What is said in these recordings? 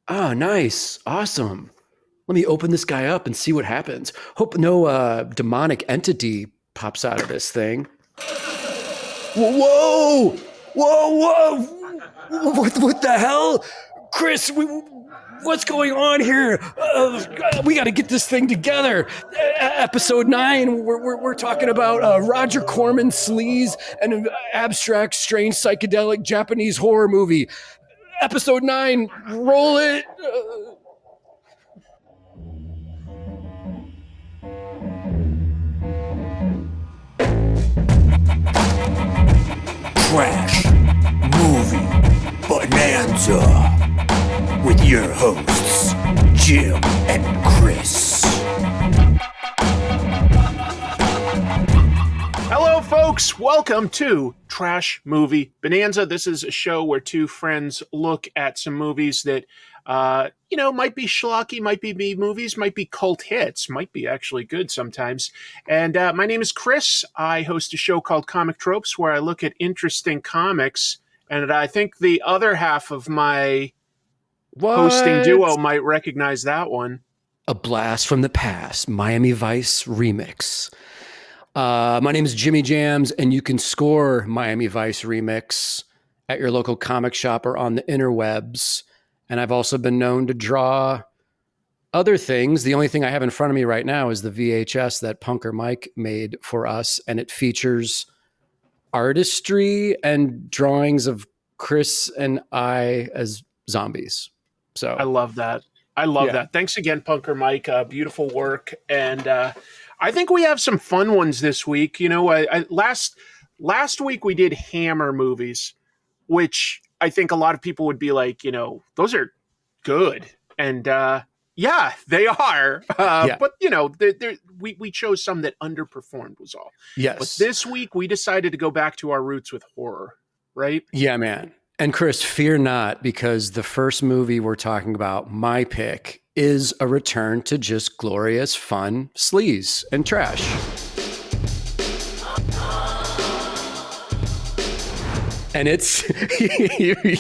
Oh, nice. Awesome. Let me open this guy up and see what happens. Hope no demonic entity pops out of this thing. Whoa! Whoa! Whoa! What the hell? Chris, what's going on here? We got to get this thing together. Episode 9, we're talking about Roger Corman sleaze and an abstract, strange, psychedelic Japanese horror movie. Episode 9, roll it. Trash Movie Bonanza with your hosts, Jim and Chris. Hello, folks. Welcome to Trash Movie Bonanza. This is a show where two friends look at some movies that, might be schlocky, might be B movies, might be cult hits, might be actually good sometimes. And my name is Chris. I host a show called Comic Tropes where I look at interesting comics. And I think the other half of my hosting duo might recognize that one. A Blast from the Past, Miami Vice remix. My name is Jimmy Jams, and you can score Miami Vice remix at your local comic shop or on the interwebs. And I've also been known to draw other things. The only thing I have in front of me right now is the VHS that Punker Mike made for us, and it features artistry and drawings of Chris and I as zombies. So I love that. I love that. Thanks again, Punker Mike. Beautiful work. And I think we have some fun ones this week. You know, last week we did Hammer movies, which I think a lot of people would be like, those are good. And yeah, they are. But, we chose some that underperformed was all. Yes. But this week we decided to go back to our roots with horror, right? Yeah, man. And Chris, fear not, because the first movie we're talking about, my pick, is a return to just glorious, fun sleaze and trash. And it's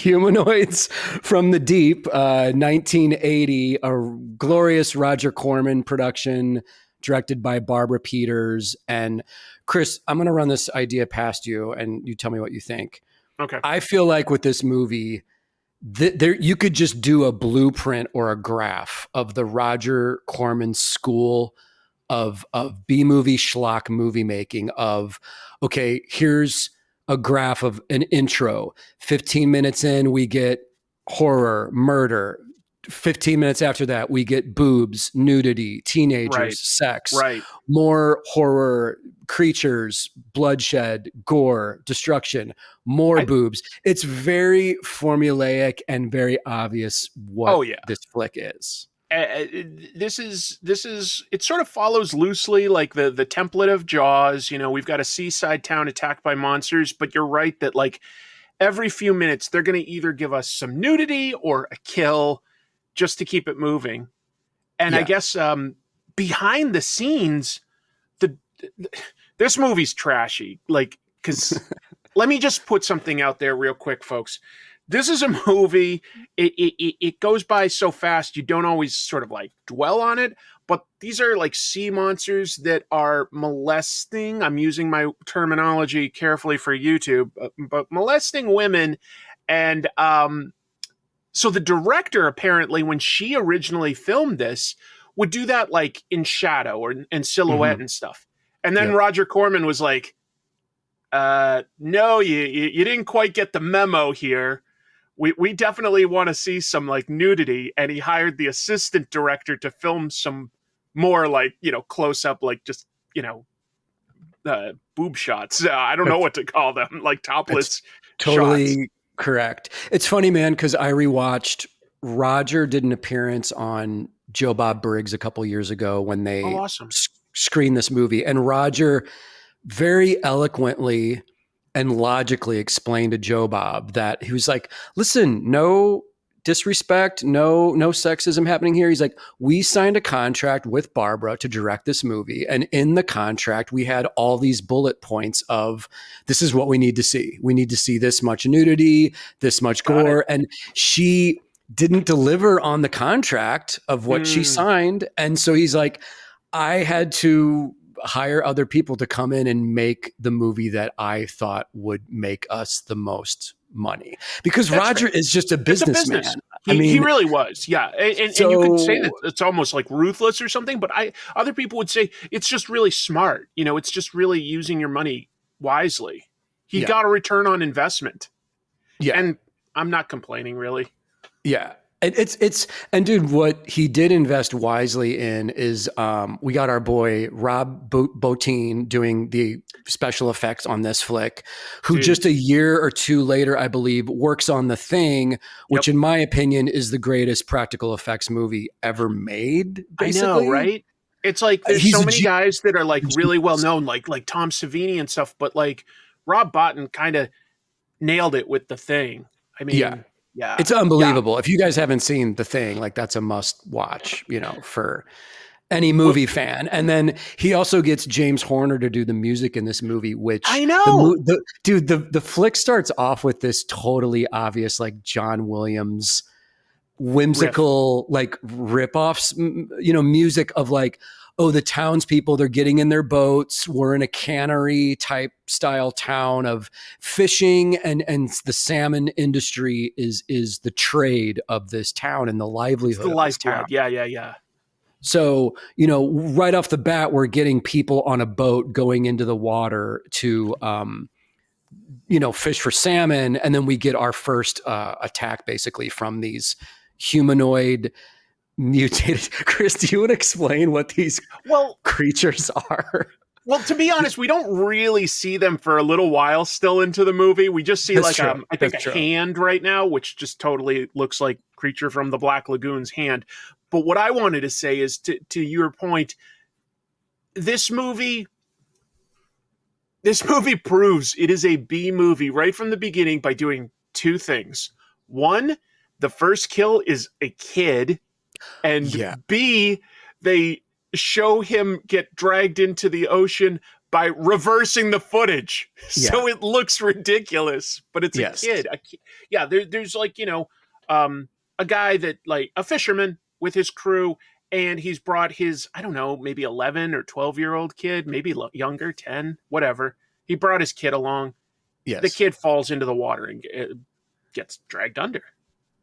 Humanoids from the Deep, 1980, a glorious Roger Corman production directed by Barbara Peters. And Chris, I'm going to run this idea past you and you tell me what you think. Okay. I feel like with this movie, you could just do a blueprint or a graph of the Roger Corman school of B-movie schlock movie making of, okay, here's a graph of an intro. 15 minutes in, we get horror, murder. 15 minutes after that, we get boobs, nudity, teenagers, sex, more horror, creatures, bloodshed, gore, destruction, more boobs. It's very formulaic and very obvious what this flick is. This is it sort of follows loosely like the template of Jaws. We've got a seaside town attacked by monsters, but you're right that like every few minutes they're going to either give us some nudity or a kill just to keep it moving. And I guess behind the scenes, this movie's trashy. Like, because let me just put something out there real quick, folks. This is a movie. It goes by so fast you don't always sort of like dwell on it. But these are like sea monsters that are molesting. I'm using my terminology carefully for YouTube, but molesting women. And so the director, apparently, when she originally filmed this, would do that like in shadow or in silhouette and stuff. And then Roger Corman was like, no, you didn't quite get the memo here. We definitely want to see some like nudity. And he hired the assistant director to film some more like, close up, like just, boob shots. I don't know what to call them, like topless totally shots. Correct. It's funny, man, because I rewatched. Roger did an appearance on Joe Bob Briggs a couple years ago when they screened this movie. And Roger very eloquently and logically explained to Joe Bob that he was like, listen, no disrespect, no sexism happening here. He's like, we signed a contract with Barbara to direct this movie. And in the contract, we had all these bullet points of this is what we need to see. We need to see this much nudity, this much gore. And she didn't deliver on the contract of what she Mm, signed. And so he's like, I had to hire other people to come in and make the movie that I thought would make us the most money. Because that's Roger fair. is just a It's a businessman. business. I He mean, really was, yeah. And you could say that so it's almost like ruthless or something, but other people would say it's just really smart. You know, it's just really using your money wisely. He yeah, got a return on investment, yeah. and I'm not complaining really. Yeah. And it's and dude, what he did invest wisely in is we got our boy Rob Bottin doing the special effects on this flick, who Dude, just a year or two later, I believe, works on The Thing, which yep, in my opinion is the greatest practical effects movie ever made. I know, Basically, right? It's like there's he's so a many guys that are like really well genius. known, like Tom Savini and stuff, but like Rob Bottin kind of nailed it with the thing. I Yeah, mean, yeah, it's yeah. unbelievable. If you guys haven't seen The Thing, like that's a must watch. For any Well, movie fan. And then he also gets James Horner to do the music in this movie, which I know. the flick starts off with this totally obvious like John Williams Riff. whimsical like ripoffs, music of like, oh, the townspeople, they're getting in their boats. We're in a cannery type style town of fishing, and the salmon industry is the trade of this town and the It's the livelihood of this town. lifeblood. Yeah, yeah, yeah. So, right off the bat, we're getting people on a boat going into the water to, fish for salmon. And then we get our first attack basically from these humanoid mutated. Chris, do you want to explain what these Well, creatures are? well, to be honest, we don't really see them for a little while still into the movie. We just see That's like true. I think That's a true. hand right now, which just totally looks like creature from the Black Lagoon's hand. But what I wanted to say is to your point, this movie this movie proves it is a B movie right from the beginning by doing two things. One, the first kill is a kid, and Yeah. B, they show him get dragged into the ocean by reversing the footage. Yeah. So it looks ridiculous, but it's a Yes. kid. Yeah, there's like, a guy that like a fisherman with his crew, and he's brought his, I don't know, maybe 11 or 12-year-old kid, maybe younger, 10, whatever. He brought his kid along. The Yes. kid falls into the water and gets dragged under.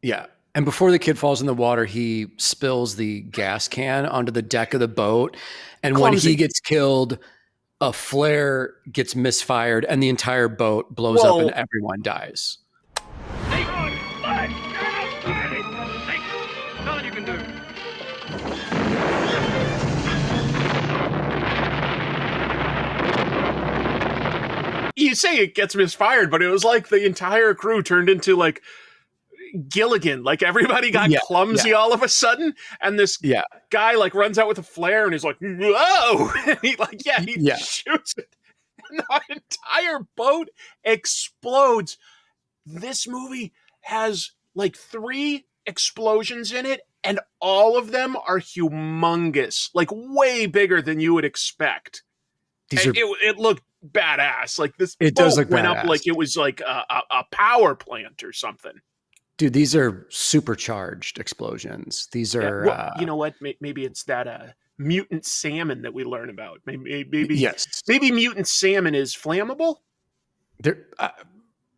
Yeah. And before the kid falls in the water, he spills the gas can onto the deck of the boat. And when he Clumsy. gets killed, a flare gets misfired and the entire boat blows up and Well, everyone dies. Nothing you can do. you say it gets misfired, but it was like the entire crew turned into like Gilligan. Like everybody got Yeah. clumsy Yeah. all of a sudden, and this Yeah. guy like runs out with a flare and he's like, "Whoa!" And he Yeah. shoots it, and the entire boat explodes. This movie has like 3 explosions in it, and all of them are humongous, like way bigger than you would expect. These are, It looked badass. Like this it does boat look went up badass. like it was like a power plant or something. Dude, these are supercharged explosions. These Yeah. are, Well, you know what? Maybe it's that mutant salmon that we learn about. yes. Maybe mutant salmon is flammable. They're,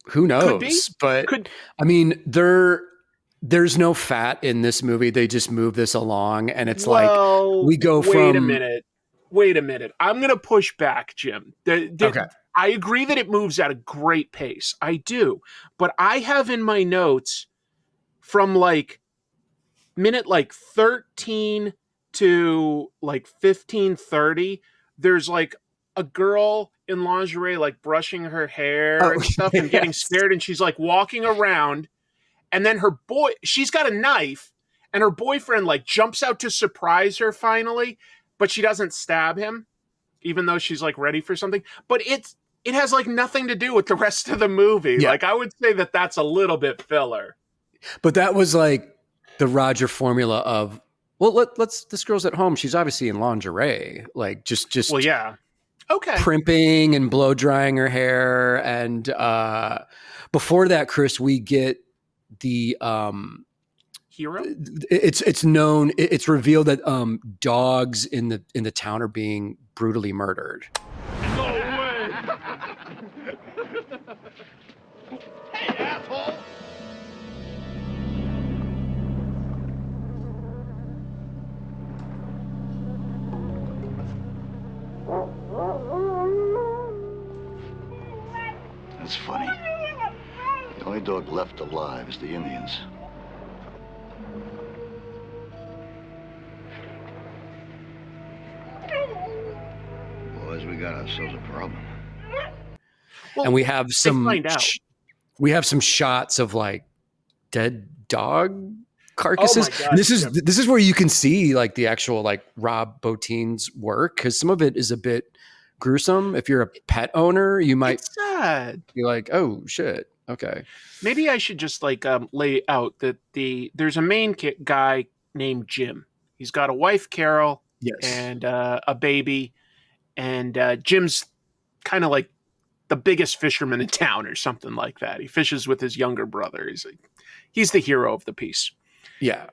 who Could be. knows? But Could. I mean, there's no fat in this movie. They just move this along, and it's like Well, we go wait a from minute. Wait a minute. I'm going to push back, Jim. okay, I agree that it moves at a great pace. I do. But I have in my notes from like minute like 13 to like 15:30, there's like a girl in lingerie like brushing her hair oh and stuff and getting yes, scared, and she's like walking around, and then she's got a knife, and her boyfriend like jumps out to surprise her finally, but she doesn't stab him even though she's like ready for something. But it has like nothing to do with the rest of the movie. yeah. Like I would say that that's a little bit filler. But that was like the Roger formula of, well, let's this girl's at home. She's obviously in lingerie, like Well, just yeah. Okay. primping and blow drying her hair. And before that, Chris, we get the hero? It's known. It's revealed that dogs in the town are being brutally murdered. No way! Hey, asshole! That's funny. The only dog left alive is the Indians. Boys, we got ourselves a problem. Well, And we have some find out. we have some shots of like dead dog carcasses. Oh my God, And this is Jim. this is where you can see like the actual like Rob Bottin's work, because some of it is a bit gruesome. If you're a pet owner, you might It's sad. be like, oh shit, okay. Maybe I should just like lay out that there's a main guy named Jim. He's got a wife, Carol, Yes. and a baby, and Jim's kind of like the biggest fisherman in town or something like that. He fishes with his younger brother. He's the hero of the piece. Yeah.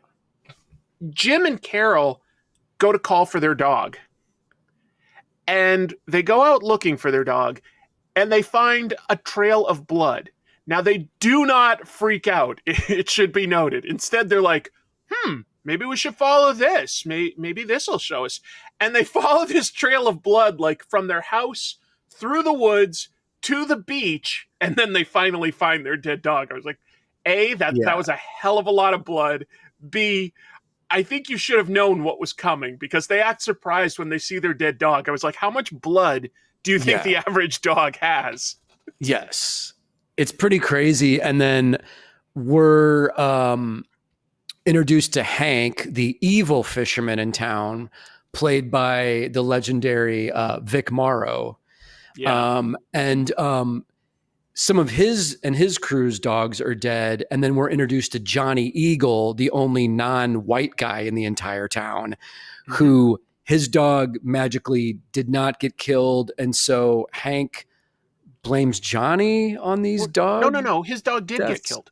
Jim and Carol go to call for their dog, and they go out looking for their dog, and they find a trail of blood. Now, they do not freak out, it should be noted. Instead, they're like, maybe we should follow this. Maybe this will show us. And they follow this trail of blood, like from their house through the woods to the beach, and then they finally find their dead dog. I was like, A, that was a hell of a lot of blood. B, I think you should have known what was coming, because they act surprised when they see their dead dog. I was like, how much blood do you think the average dog has? Yes. It's pretty crazy. And then we're introduced to Hank, the evil fisherman in town, played by the legendary Vic Morrow. Yeah. Some of his and his crew's dogs are dead. And then we're introduced to Johnny Eagle, the only non-white guy in the entire town, who his dog magically did not get killed. And so Hank blames Johnny on these dogs. No. His dog did get killed.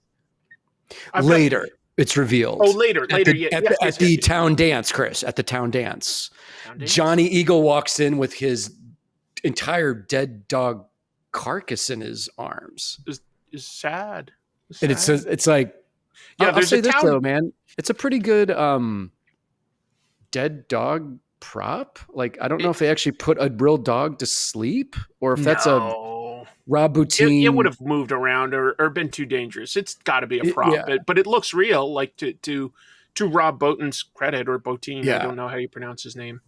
Later, it's revealed. Oh, later. At the town dance, Chris. At the town dance, Johnny Eagle walks in with his entire dead dog carcass in his arms. Is sad. And it's like, yeah. I'll say this though, man. It's a pretty good dead dog prop. Like, I don't know if they actually put a real dog to sleep, or if that's a Rob Bottin. It would have moved around or been too dangerous. It's got to be a prop, but it looks real. Like to Rob Bottin's credit, or Bottin, I don't know how you pronounce his name.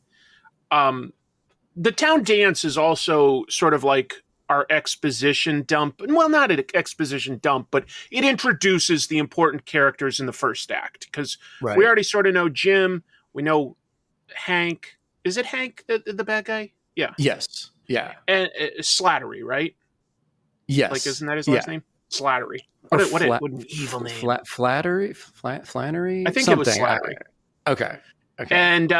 The town dance is also sort of like our exposition dump. Well, not an exposition dump, but it introduces the important characters in the first act, because we already sort of know Jim. We know Hank. Is it Hank, the bad guy? Yeah. Yes. Yeah. And Slattery, right? Yes. Like, isn't that his last name? Slattery. What an evil name. Flannery? I think it was Slattery. Okay. And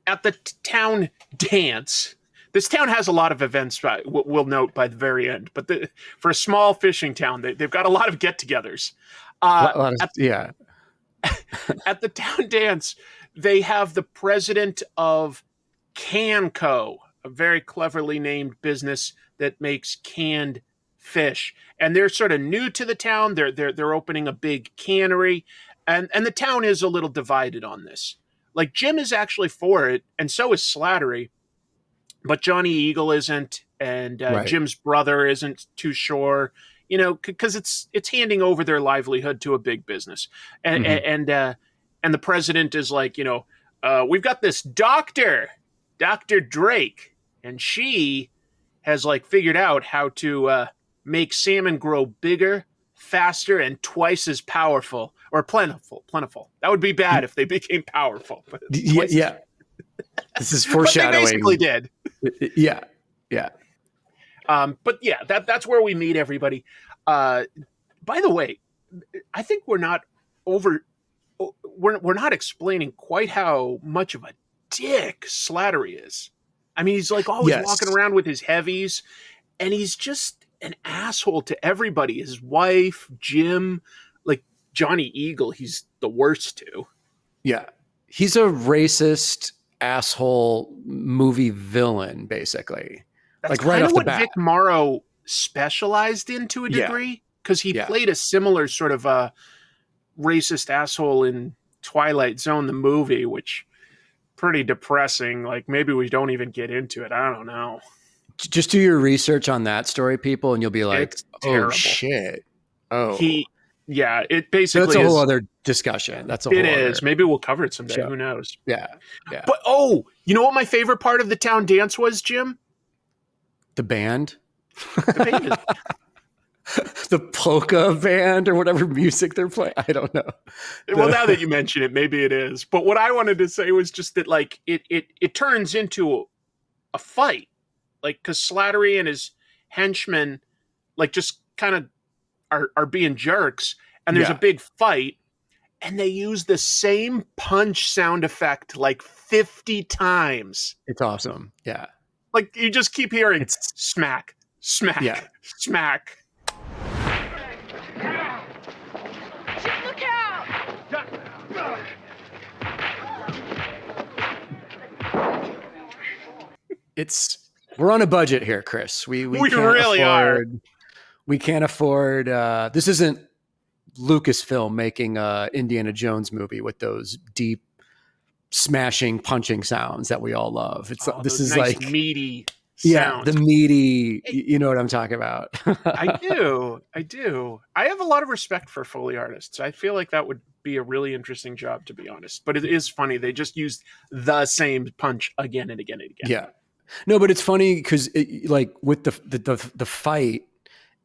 at the town dance, this town has a lot of events, we'll note by the very end. But for a small fishing town, they've got a lot of get-togethers. At the town dance, they have the president of Canco, a very cleverly named business that makes canned fish, and they're sort of new to the town. They're opening a big cannery, and the town is a little divided on this. Like, Jim is actually for it, and so is Slattery, but Johnny Eagle isn't, and Jim's brother isn't too sure. You know, because it's handing over their livelihood to a big business, and the president is like, we've got this Dr. Drake, and she has like figured out how to make salmon grow bigger, faster, and twice as powerful, or plentiful. That would be bad if they became powerful. But yeah. This is foreshadowing. But they basically did. Yeah. But yeah, that's where we meet everybody. By the way, I think we're not explaining quite how much of a dick Slattery is. I mean, he's like always walking around with his heavies, and he's just an asshole to everybody. His wife, Jim, like Johnny Eagle, he's the worst to. Yeah. He's a racist asshole movie villain, basically. That's Like right kind of off the what bat. Vic Morrow specialized in to a Yeah. degree, because he Yeah. played a similar sort of a racist asshole in Twilight Zone, the movie, which pretty depressing. Like maybe we don't even get into it. I don't know. Just do your research on that story, people, and you'll be like, It's oh terrible. shit. Oh. It basically That's a whole is. other discussion. That's a It whole is. other Maybe we'll cover it someday. show. Who knows? Yeah. Yeah. But you know what my favorite part of the town dance was, Jim? The band. The band. The polka band or whatever music they're playing. I don't know. Well, now that you mention it, maybe it is. But what I wanted to say was just that, like, it turns into a fight, like, because Slattery and his henchmen, like, just kind of are being jerks, and there's a big fight, and they use the same punch sound effect like 50 times. It's awesome. Yeah. Like, you just keep hearing It's smack, smack, Yeah. smack. Look out! we're on a budget here, Chris. We We can't really are. We can't afford this isn't Lucasfilm making a Indiana Jones movie with those deep smashing punching sounds that we all love. It's this those is nice, like meaty yeah, sounds. the meaty, you know what I'm talking about. I do. I have a lot of respect for Foley artists. I feel like that would be a really interesting job, to be honest. But it is funny. They just used the same punch again and again and again. Yeah. No, but it's funny because like with the fight,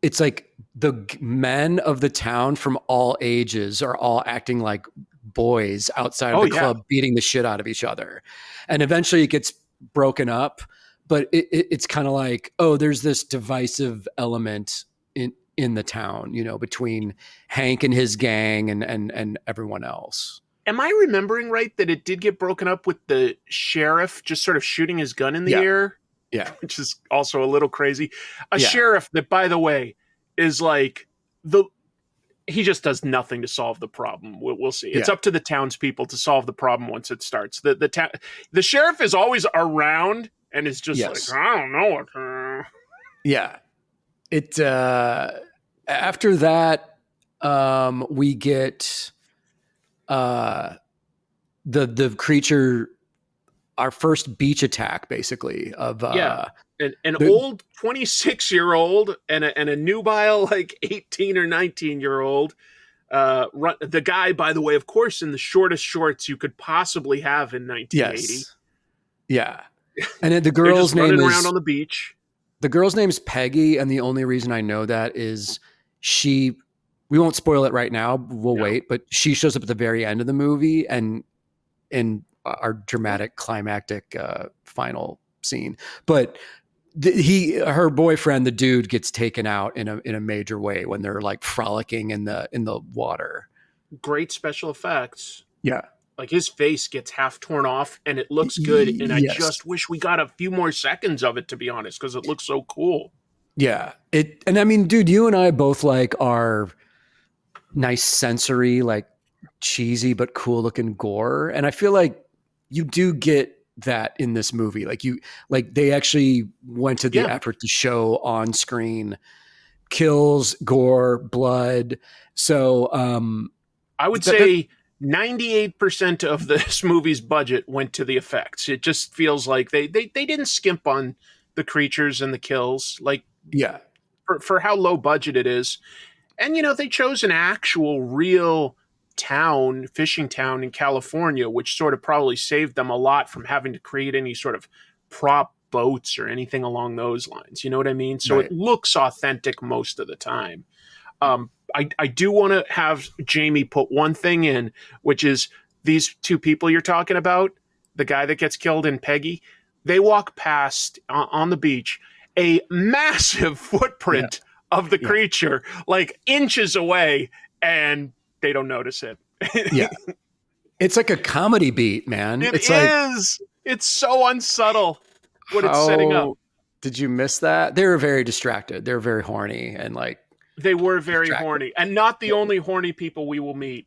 it's like the men of the town from all ages are all acting like boys outside of the club, beating the shit out of each other. And eventually it gets broken up, but it's kind of like, oh, there's this divisive element in the town, you know, between Hank and his gang and everyone else. Am I remembering right that it did get broken up with the sheriff just sort of shooting his gun in the air? Yeah. Which is also a little crazy. A sheriff that, by the way, is like he just does nothing to solve the problem. We'll see. It's up to the townspeople to solve the problem once it starts. The sheriff is always around and is just like, I don't know what. Yeah. It after that, we get the creature, our first beach attack, basically of an old 26-year-old and a nubile like 18 or 19-year-old. The guy, by the way, of course, in the shortest shorts you could possibly have in 1980. Yes. Yeah. And then the girl's name is around on the beach. The girl's name's Peggy, and the only reason I know that is we won't spoil it right now, we'll wait, but she shows up at the very end of the movie and in our dramatic climactic final scene. But her boyfriend, the dude, gets taken out in a major way when they're like frolicking in the water. Great special effects. Yeah. Like his face gets half torn off and it looks good. And I just wish we got a few more seconds of it, to be honest, because it looks so cool. Yeah. And I mean, dude, you and I both like our nice sensory, like cheesy but cool looking gore. And I feel like you do get that in this movie. Like they actually went to the effort to show on screen kills, gore, blood. So I would say 98% of this movie's budget went to the effects. It just feels like they didn't skimp on the creatures and the kills. Like, for how low budget it is. And, you know, they chose an actual real town, fishing town in California, which sort of probably saved them a lot from having to create any sort of prop boats or anything along those lines. You know what I mean? So it looks authentic most of the time. I do want to have Jamie put one thing in, which is these two people you're talking about, the guy that gets killed and Peggy, they walk past on the beach a massive footprint of the creature, like inches away, and they don't notice it. Yeah. It's like a comedy beat, man. It's so unsubtle what it's setting up. Did you miss that? They were very distracted. They were very horny and like They were very Distracted. horny, and not the only horny people we will meet.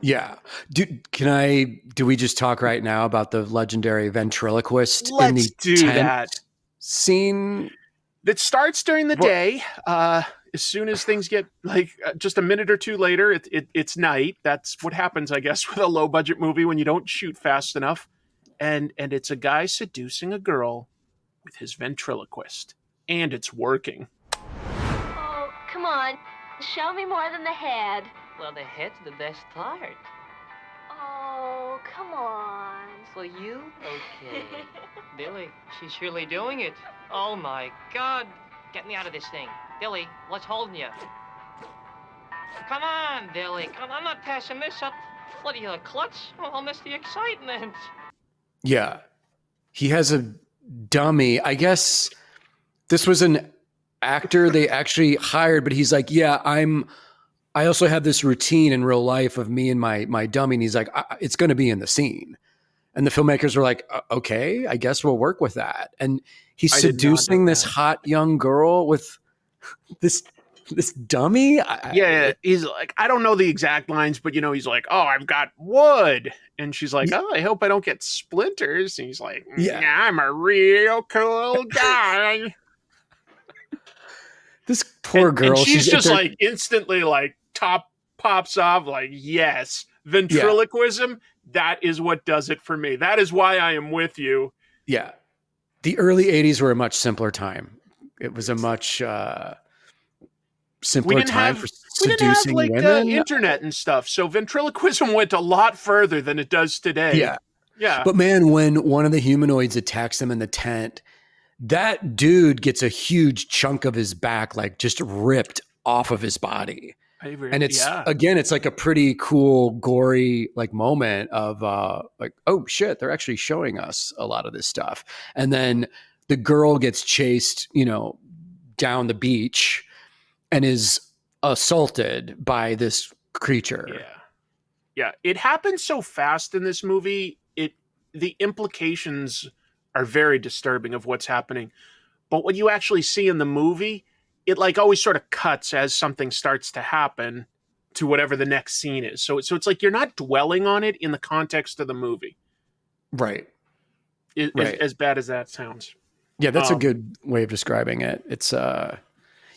Yeah. Do we just talk right now about the legendary ventriloquist in Let's the do tent that. scene? That starts during the What- day. As soon as things get like just a minute or two later, it's night. That's what happens, I guess, with a low budget movie when you don't shoot fast enough. And it's a guy seducing a girl with his ventriloquist, and it's working. Oh, come on. Show me more than the head. Well, the head's the best part. Oh, come on. For you? Okay. Billy, she's surely doing it. Oh my God. Get me out of this thing. Billy, what's holding you? Come on, Billy. Come on, I'm not passing this up. What are you, a klutz? Oh, I'll miss the excitement. Yeah. He has a dummy. I guess this was an actor they actually hired, but he's like, yeah, I also have this routine in real life of me and my dummy. And he's like, it's going to be in the scene. And the filmmakers were like, okay, I guess we'll work with that. And he's I did not seducing know this that. hot young girl with this dummy. Yeah, he's like, I don't know the exact lines, but he's like, oh, I've got wood. And she's like, oh, I hope I don't get splinters. And he's like, Yeah. yeah, I'm a real cool guy. This poor girl. And she's just they're- like instantly like top pops off like, yes, ventriloquism, that is what does it for me. That is why I am with you. yeah. The early 80s were a much simpler time. It was a much simpler time for seducing women. Internet and stuff. So ventriloquism went a lot further than it does today. Yeah. Yeah. But man, when one of the humanoids attacks him in the tent, that dude gets a huge chunk of his back, like just ripped off of his body. And it's again, it's like a pretty cool, gory like moment of like, oh shit, they're actually showing us a lot of this stuff. And then the girl gets chased, down the beach and is assaulted by this creature. Yeah. It happens so fast in this movie. The implications are very disturbing of what's happening. But what you actually see in the movie, it like always sort of cuts as something starts to happen to whatever the next scene is. So it's like you're not dwelling on it in the context of the movie. Right. As bad as that sounds. Yeah, that's a good way of describing it. It's as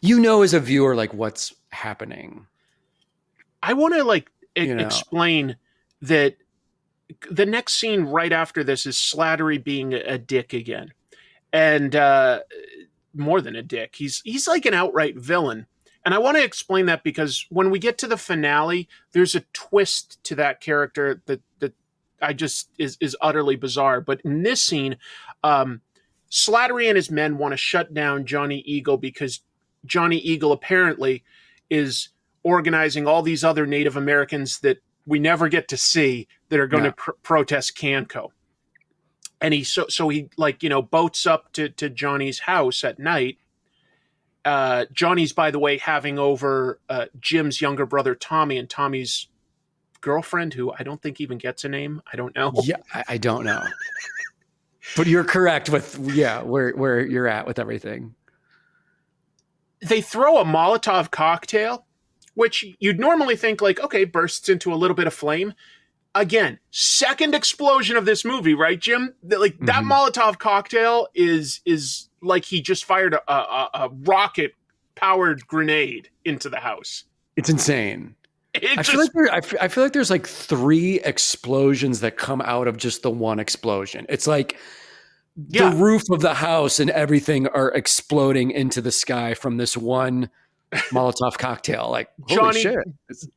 a viewer, like what's happening. I want to explain that the next scene right after this is Slattery being a dick again. And more than a dick. He's like an outright villain. And I want to explain that because when we get to the finale, there's a twist to that character that I just is utterly bizarre. But in this scene, Slattery and his men want to shut down Johnny Eagle because Johnny Eagle apparently is organizing all these other Native Americans that we never get to see that are going to protest Canco. And he boats up to Johnny's house at night. Johnny's, by the way, having over Jim's younger brother Tommy and Tommy's girlfriend, who I don't think even gets a name. I don't know. Yeah, I don't know. But you're correct with where you're at with everything. They throw a Molotov cocktail, which you'd normally think like, okay, bursts into a little bit of flame. Again, second explosion of this movie, right, Jim? That Molotov cocktail is like he just fired a rocket-powered grenade into the house. It's insane. I feel like there's like 3 explosions that come out of just the one explosion. It's like the roof of the house and everything are exploding into the sky from this one Molotov cocktail. Like, holy shit.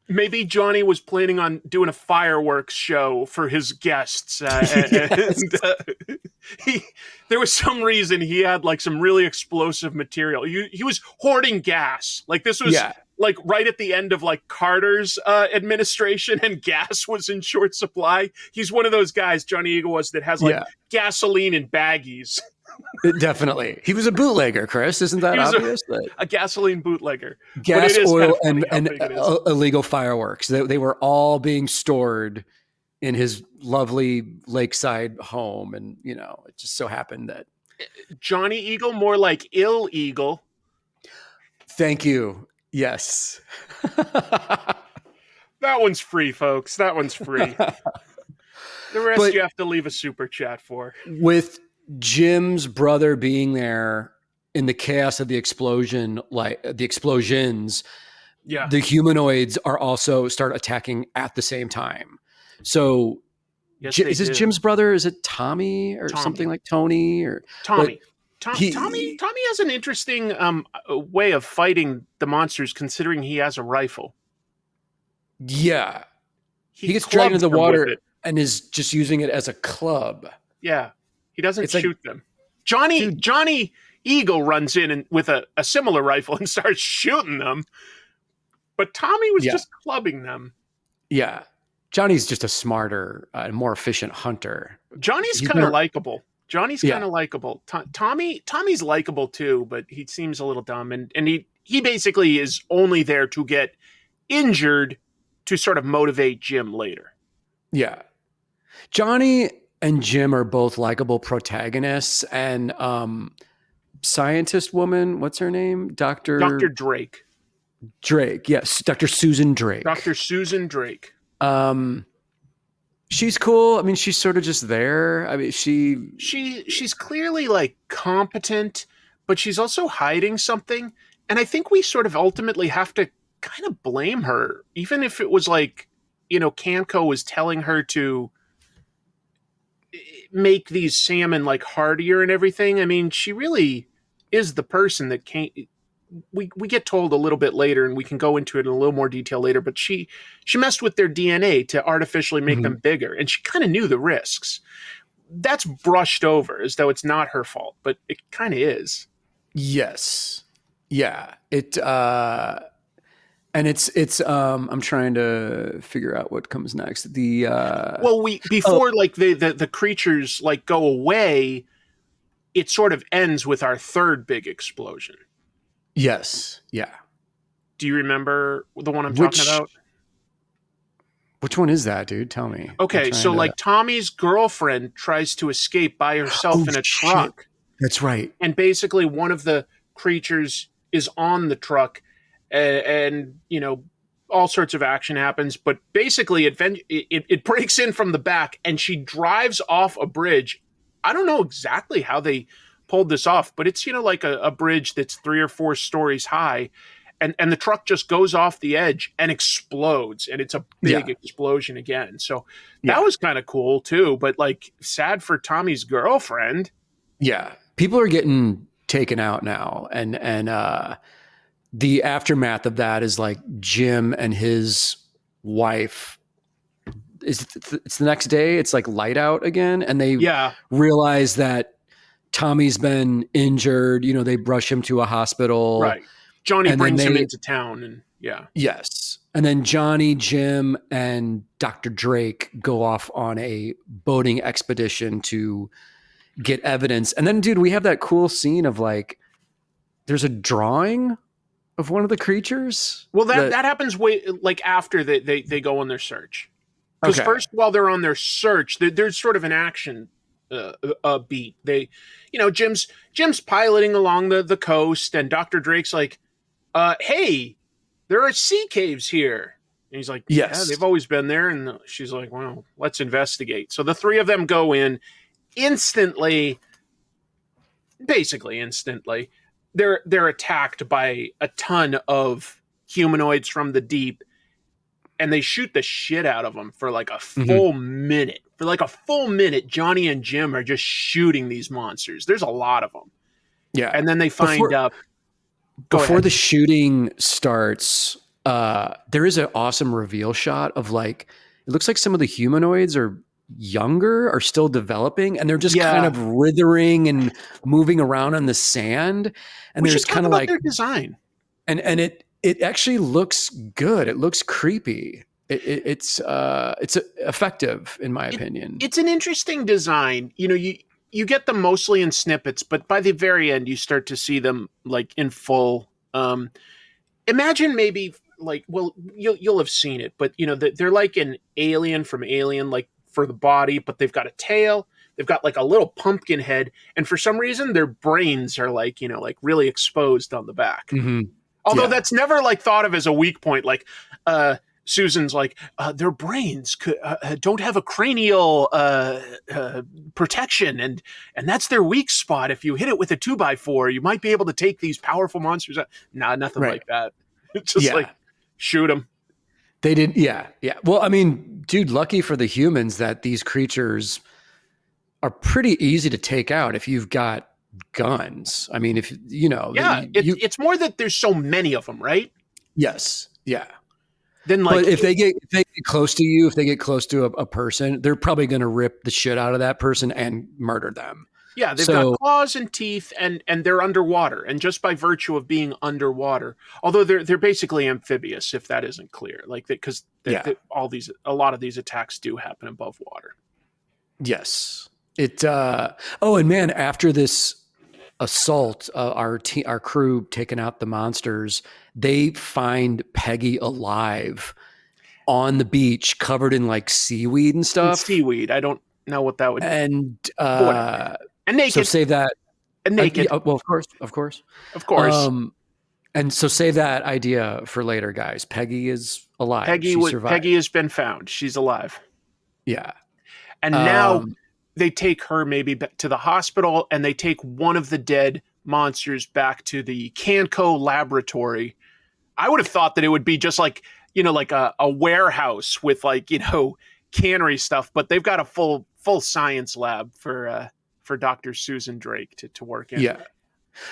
Maybe Johnny was planning on doing a fireworks show for his guests. There was some reason he had like some really explosive material. He was hoarding gas. Like this was like right at the end of like Carter's administration, and gas was in short supply. He's one of those guys, Johnny Eagle was, that has like gasoline in baggies. Definitely. He was a bootlegger, Chris. Isn't that obvious? A gasoline bootlegger. Gas, oil, and illegal fireworks. They were all being stored in his lovely lakeside home. And, it just so happened that... Johnny Eagle, more like Ill Eagle. Thank you. Yes. That one's free, folks. That one's free. The rest But you have to leave a super chat for. with Jim's brother being there in the chaos of the explosion, like the explosions, Yeah. the humanoids are also start attacking at the same time. So Yes, they is this do. Jim's brother? Is it Tommy or Tommy. something like Tony or Tommy. but Tommy has an interesting way of fighting the monsters, considering he has a rifle. Yeah. He gets dragged into the clubs them with water it. and is just using it as a club. Yeah, he doesn't It's like- shoot them. Johnny Eagle runs in and with a similar rifle and starts shooting them, but Tommy was Yeah. just clubbing them. Yeah. Johnny's just a smarter, more efficient hunter. Johnny's He's kind of better- likable. Johnny's Yeah. kind of likable. Tommy's likable too, but he seems a little dumb, and he basically is only there to get injured to sort of motivate Jim later. Yeah. Johnny and Jim are both likable protagonists, and scientist woman, what's her name? Dr. Drake. Drake. Yes, Dr. Susan Drake. Dr. Susan Drake. She's cool. I mean, she's sort of just there. I mean, She's clearly like competent, but she's also hiding something. And I think we sort of ultimately have to kind of blame her, even if it was like, Kanko was telling her to make these salmon like hardier and everything. I mean, she really is the person that can't. We get told a little bit later, and we can go into it in a little more detail later, but she messed with their DNA to artificially make them bigger, and she kind of knew the risks. That's brushed over as though it's not her fault, but it kind of is. Yes. Yeah. It and it's I'm trying to figure out what comes next. The before like the creatures like go away, it sort of ends with our third big explosion. Yes. Yeah. Do you remember the one I'm talking about? Which one is that, dude? Tell me. Okay, so like Tommy's girlfriend tries to escape by herself in a truck. That's right. And basically one of the creatures is on the truck, and all sorts of action happens, but basically it breaks in from the back and she drives off a bridge. I don't know exactly how they pulled this off, but it's like a bridge that's 3 or 4 stories high, and the truck just goes off the edge and explodes, and it's a big explosion again. So that was kind of cool too, but like sad for Tommy's girlfriend. Yeah, people are getting taken out now, and the aftermath of that is like Jim and his wife. It's the next day. It's like light out again, and they realize that Tommy's been injured. They rush him to a hospital. Right. Johnny brings him into town, and Yes. And then Johnny, Jim, and Dr. Drake go off on a boating expedition to get evidence. And then, dude, we have that cool scene of like, there's a drawing of one of the creatures. Well, that happens way like after they go on their search. Because first, while they're on their search, there's sort of an action beat. They, Jim's piloting along the coast, and Dr. Drake's like, hey, there are sea caves here. And he's like, yes, yeah, they've always been there. And she's like, well, let's investigate. So the 3 of them go in basically instantly. They're attacked by a ton of humanoids from the deep, and they shoot the shit out of them for like a full minute. For like a full minute, Johnny and Jim are just shooting these monsters. There's a lot of them. Yeah. And then they find before the shooting starts, there is an awesome reveal shot of like, it looks like some of the humanoids are still developing, and they're just kind of writhing and moving around on the sand. And there's kind of like their design. And it actually looks good. It looks creepy. It's effective in my opinion. It's an interesting design. You get them mostly in snippets, but by the very end, you start to see them like in full. Imagine maybe like, well, you'll have seen it, but they're like an alien from Alien, like for the body, but they've got a tail. They've got like a little pumpkin head, and for some reason, their brains are like like really exposed on the back. Although that's never like thought of as a weak point. Like Susan's like, their brains don't have a cranial protection, and that's their weak spot. If you hit it with a 2x4, you might be able to take these powerful monsters out. Nah, nothing like that. It's just like, shoot them. They did, yeah. Well, I mean, dude, lucky for the humans that these creatures are pretty easy to take out if you've got guns. I mean, if it's more that there's so many of them, right? Yes, yeah. Then, like, but if they get close to you, if they get close to a person, they're probably going to rip the shit out of that person and murder them. Yeah, they've got claws and teeth, and they're underwater, and just by virtue of being underwater, although they're basically amphibious, if that isn't clear, like because a lot of these attacks do happen above water. Yes, it. And man, after this assault, our crew taking out the monsters, they find Peggy alive on the beach, covered in like seaweed and stuff. Seaweed. I don't know what that would be. And naked. So save that. And naked. Well, of course. And so save that idea for later, guys. Peggy is alive. Peggy has been found. She's alive. Yeah. And now they take her maybe to the hospital, and they take one of the dead monsters back to the Canco laboratory. I would have thought that it would be just like, like a warehouse with like, cannery stuff, but they've got a full science lab for Dr. Susan Drake to work in. Yeah.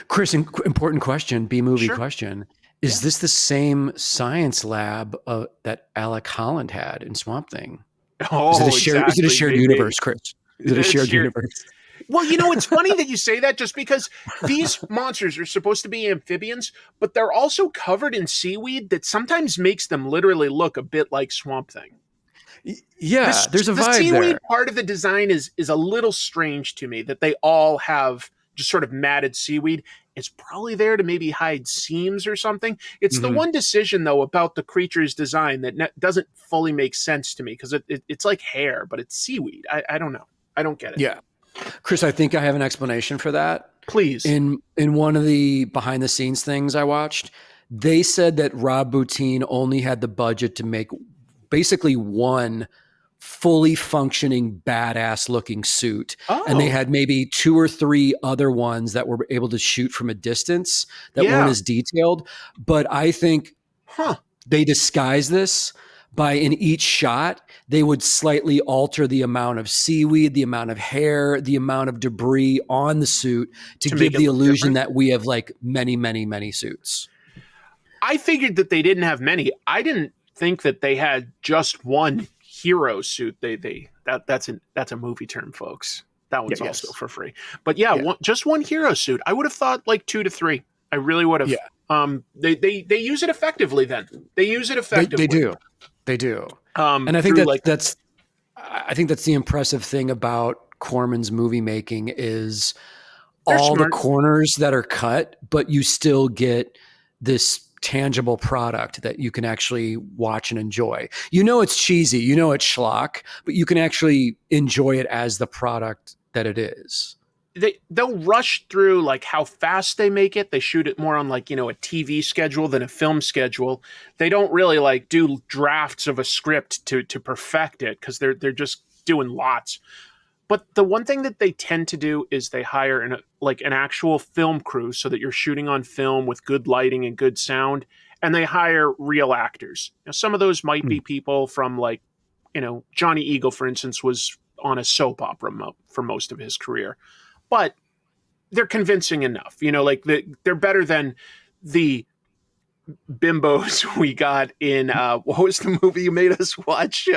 Chris, important question, B-movie question. Is this the same science lab that Alec Holland had in Swamp Thing? Oh, is it a shared universe, Chris? Is it a shared universe? Well, it's funny that you say that, just because these monsters are supposed to be amphibians, but they're also covered in seaweed that sometimes makes them literally look a bit like Swamp Thing. Yeah, there's a vibe there. The seaweed part of the design is a little strange to me, that they all have just sort of matted seaweed. It's probably there to maybe hide seams or something. It's the one decision, though, about the creature's design that doesn't fully make sense to me, because it's like hair, but it's seaweed. I don't know. I don't get it. Yeah. Chris, I think I have an explanation for that. Please. In one of the behind the scenes things I watched, they said that Rob Bottin only had the budget to make basically one fully functioning, badass looking suit. Oh. And they had maybe 2 or 3 other ones that were able to shoot from a distance that weren't as detailed. But I think they disguise this by, in each shot, they would slightly alter the amount of seaweed, the amount of hair, the amount of debris on the suit to give the illusion that we have like many, many, many suits. I figured that they didn't have many. I didn't think that they had just one hero suit. That's a movie term, folks. That one's also for free. But just one hero suit. I would have thought like 2 to 3. I really would have. Yeah. They use it effectively. Then they use it effectively. They do. And I think that's the impressive thing about Corman's movie making is all the corners that are cut, but you still get this tangible product that you can actually watch and enjoy. It's cheesy, it's schlock, but you can actually enjoy it as the product that it is. They'll rush through like how fast they make it. They shoot it more on like, a TV schedule than a film schedule. They don't really like do drafts of a script to perfect it, because they're just doing lots. But the one thing that they tend to do is they hire an actual film crew, so that you're shooting on film with good lighting and good sound, and they hire real actors. Now, some of those might be people from like, Johnny Eagle, for instance, was on a soap opera for most of his career. But they're convincing enough, they're better than the bimbos we got in, what was the movie you made us watch?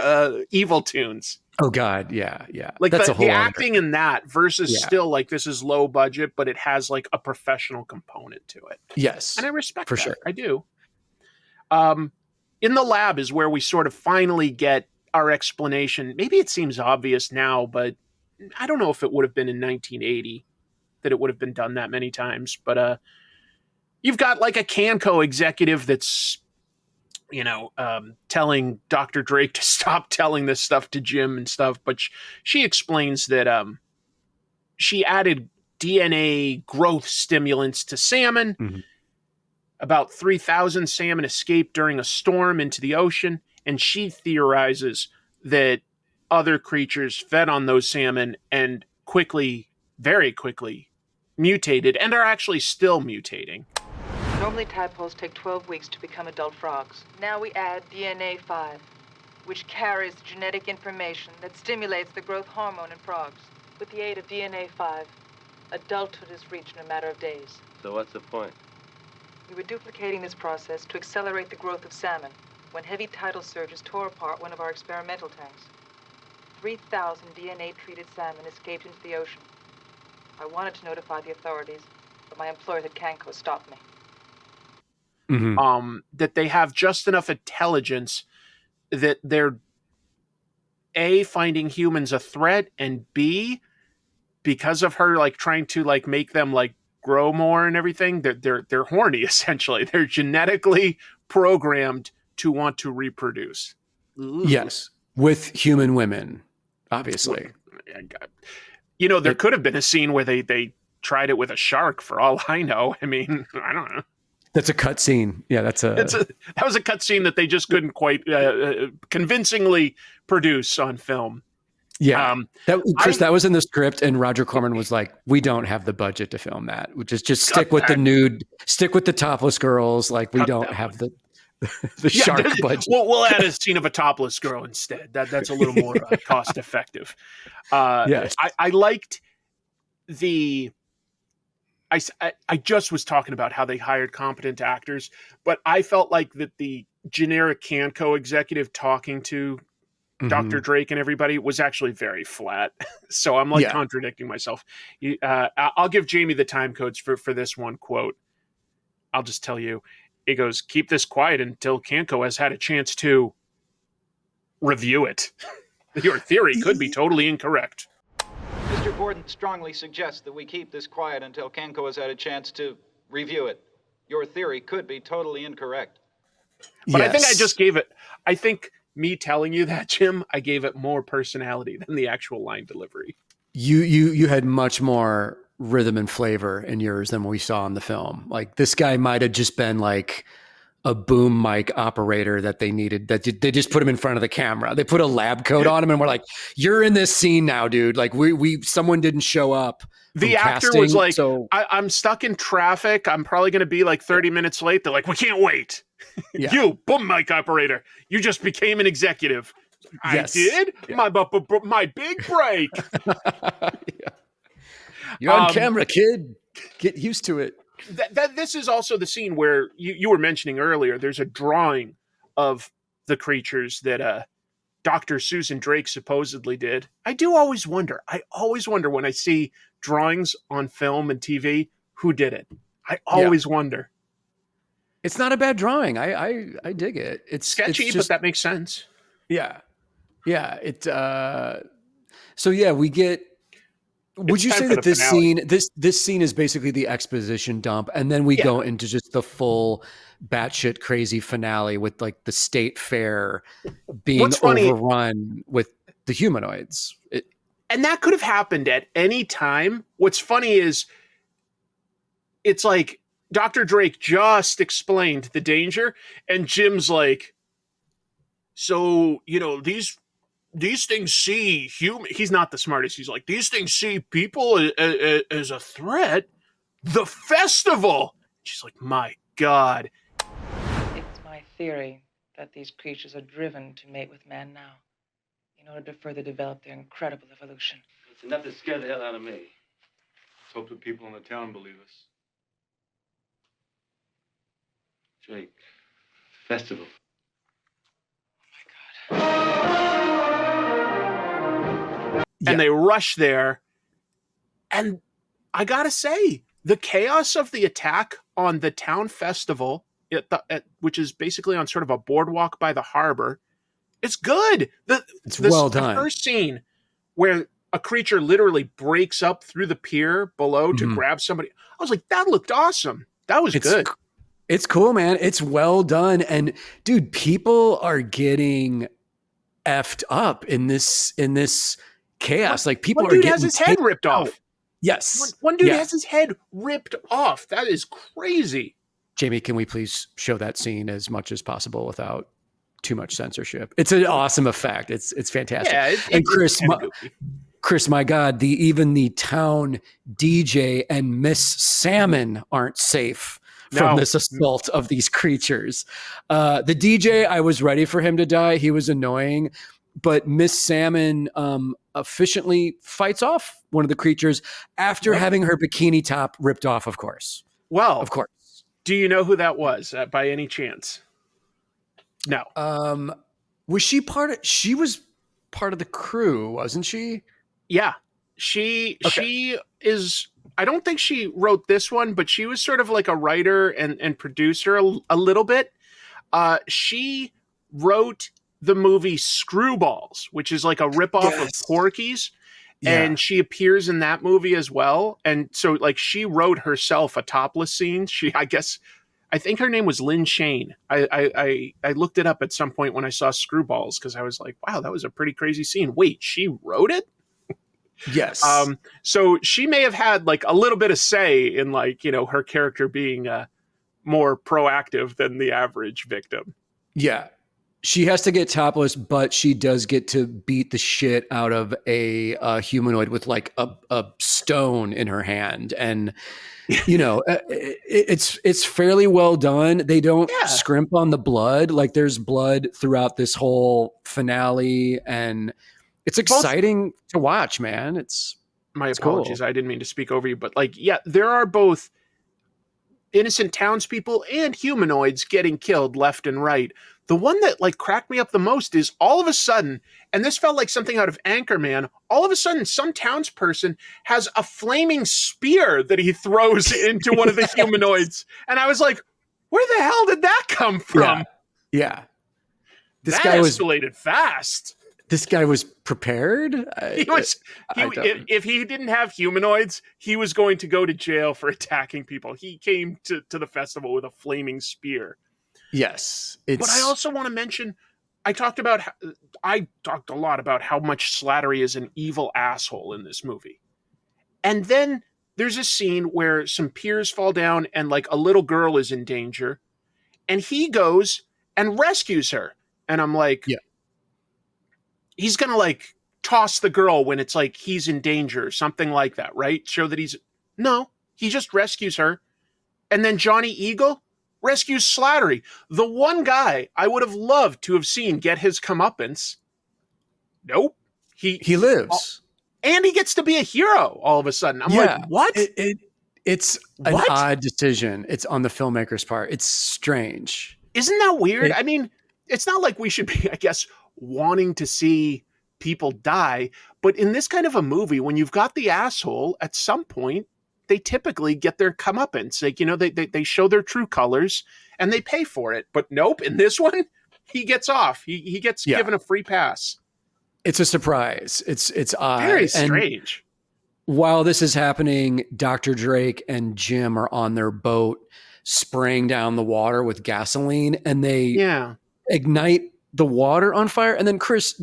Evil Tunes. Oh God. Yeah. Like that's the acting in that versus still like, this is low budget, but it has like a professional component to it. Yes. And I respect for that. Sure. I do. In the lab is where we sort of finally get our explanation. Maybe it seems obvious now, but I don't know if it would have been in 1980 that it would have been done that many times, but you've got like a Canco executive that's, telling Dr. Drake to stop telling this stuff to Jim and stuff, but she explains that she added DNA growth stimulants to salmon, About 3,000 salmon escaped during a storm into the ocean, and she theorizes that other creatures fed on those salmon and quickly, very quickly, mutated and are actually still mutating. Normally, tadpoles take 12 weeks to become adult frogs. Now we add DNA 5, which carries genetic information that stimulates the growth hormone in frogs. With the aid of DNA 5, adulthood is reached in a matter of days. So what's the point? We were duplicating this process to accelerate the growth of salmon when heavy tidal surges tore apart one of our experimental tanks. 3,000 DNA-treated salmon escaped into the ocean. I wanted to notify the authorities, but my employer at Canco stopped me. That they have just enough intelligence that they're A, finding humans a threat, and B, because of her like trying to like make them like grow more and everything, they're horny essentially. They're genetically programmed to want to reproduce. Ooh. Yes, with human women, obviously. You know, there could have been a scene where they tried it with a shark for all I know. I mean, I don't know. That's a cut scene. Yeah, that was a cut scene that they just couldn't quite convincingly produce on film. Yeah, that was in the script, and Roger Corman was like, "We don't have the budget to film that. Which is just stick with the nude, stick with the topless girls. Like we don't have the shark budget. We'll add a scene of a topless girl instead. That's a little more cost effective." Yes, I liked the. I just was talking about how they hired competent actors, but I felt like that the generic Canco executive talking to Dr. Drake and everybody was actually very flat. So I'm like contradicting myself. I'll give Jamie the time codes for this one quote. I'll just tell you. It goes, "Keep this quiet until Canco has had a chance to review it. Your theory could be totally incorrect." Mr. Gordon strongly suggests that we keep this quiet until Canco has had a chance to review it. Your theory could be totally incorrect. But I think I just gave it, I think me telling you that, Jim, I gave it more personality than the actual line delivery. You had much more rhythm and flavor in yours than we saw in the film. Like this guy might have just been like a boom mic operator that they needed, that they just put him in front of the camera. They put a lab coat on him and we're like, "You're in this scene now, dude." Like someone didn't show up. The actor was like, I'm stuck in traffic. I'm probably going to be like 30 minutes late. They're like, "We can't wait." Yeah. You boom mic operator, you just became an executive. Yes. I did? Yeah. My big break. Yeah. You're on camera, kid. Get used to it. This is also the scene where you were mentioning earlier. There's a drawing of the creatures that Dr. Susan Drake supposedly did. I always wonder when I see drawings on film and TV, who did it? I always wonder. It's not a bad drawing. I dig it. It's sketchy, but that makes sense. Yeah. Yeah. So yeah, we get. Would you say that this scene is basically the exposition dump, and then we go into just the full batshit crazy finale with like the state fair being overrun with the humanoids? And that could have happened at any time. What's funny is it's like Dr. Drake just explained the danger, and Jim's like, "So, you know, these things see he's not the smartest. He's like, "These things see people as a threat. The festival." She's like, "My God." It's my theory that these creatures are driven to mate with man now in order to further develop their incredible evolution. It's enough to scare the hell out of me. Let's hope the people in the town believe us. Drake, festival. Oh, my God. And they rush there. And I gotta say, the chaos of the attack on the town festival, which is basically on sort of a boardwalk by the harbor, it's good. It's well done. The first scene where a creature literally breaks up through the pier below to grab somebody, I was like, that looked awesome. That was good. It's cool, man. It's well done. And dude, people are getting effed up in this chaos. Like people one dude are getting has his head ripped off. Yes. One dude has his head ripped off. That is crazy. Jamie, can we please show that scene as much as possible without too much censorship? It's an awesome effect. It's fantastic. Yeah, and it's kind of goofy. Chris, my God, even the town DJ and Miss Salmon aren't safe from this assault of these creatures. The DJ, I was ready for him to die. He was annoying, but Miss Salmon efficiently fights off one of the creatures after having her bikini top ripped off, of course. Well, of course. Do you know who that was by any chance? No. Was she was part of the crew, wasn't she? Yeah. She is, I don't think she wrote this one, but she was sort of like a writer and producer a little bit. She wrote the movie Screwballs, which is like a ripoff of Porky's. Yeah. And she appears in that movie as well. And so like she wrote herself a topless scene. I think her name was Lynn Shane. I looked it up at some point when I saw Screwballs because I was like, wow, that was a pretty crazy scene. Wait, she wrote it? Yes. So she may have had like a little bit of say in like, her character being more proactive than the average victim. Yeah. She has to get topless, but she does get to beat the shit out of a humanoid with like a stone in her hand. And, it's fairly well done. They don't scrimp on the blood. Like there's blood throughout this whole finale, and it's exciting to watch, man. My apologies. Cool. I didn't mean to speak over you, but like, yeah, there are both innocent townspeople and humanoids getting killed left and right. The one that like cracked me up the most is all of a sudden, and this felt like something out of Anchorman, all of a sudden some townsperson has a flaming spear that he throws into one of the humanoids. And I was like, where the hell did that come from? Yeah. This guy escalated fast. This guy was prepared. If he didn't have humanoids, he was going to go to jail for attacking people. He came to the festival with a flaming spear. Yes. But I also want to mention, I talked a lot about how much Slattery is an evil asshole in this movie. And then there's a scene where some piers fall down and like a little girl is in danger. And he goes and rescues her. And I'm like, he's going to like toss the girl when it's like he's in danger or something like that, right? Show that no, he just rescues her. And then Johnny Eagle rescues Slattery. The one guy I would have loved to have seen get his comeuppance. Nope. He lives. And he gets to be a hero all of a sudden. I'm like, what? It's an odd decision. It's on the filmmaker's part. It's strange. Isn't that weird? I mean, it's not like we should be, I guess, wanting to see people die. But in this kind of a movie, when you've got the asshole, at some point, they typically get their comeuppance. Like, they show their true colors and they pay for it. But nope, in this one, he gets off. He gets given a free pass. It's a surprise. It's odd. Very strange. And while this is happening, Dr. Drake and Jim are on their boat spraying down the water with gasoline, and they ignite the water on fire. And then, Chris,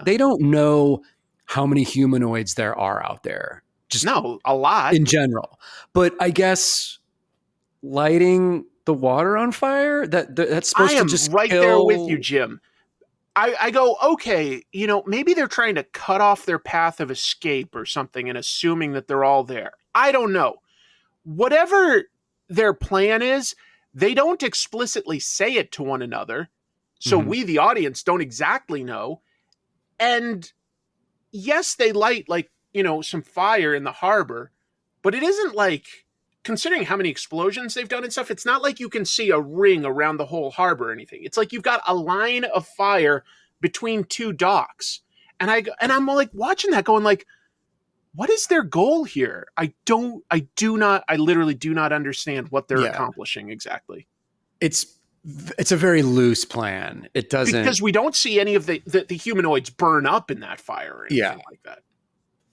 they don't know how many humanoids there are out there. Just a lot in general. But I guess lighting the water on fire, that's supposed to just right there with you, Jim. I go, okay, maybe they're trying to cut off their path of escape or something and assuming that they're all there. I don't know. Whatever their plan is, they don't explicitly say it to one another. So we, the audience, don't exactly know. And yes, they light some fire in the harbor, but it isn't like, considering how many explosions they've done and stuff, it's not like you can see a ring around the whole harbor or anything. It's like you've got a line of fire between two docks. And I'm like watching that going like, what is their goal here? I literally do not understand what they're accomplishing exactly. It's a very loose plan. It doesn't, because we don't see any of the humanoids burn up in that fire or anything like that.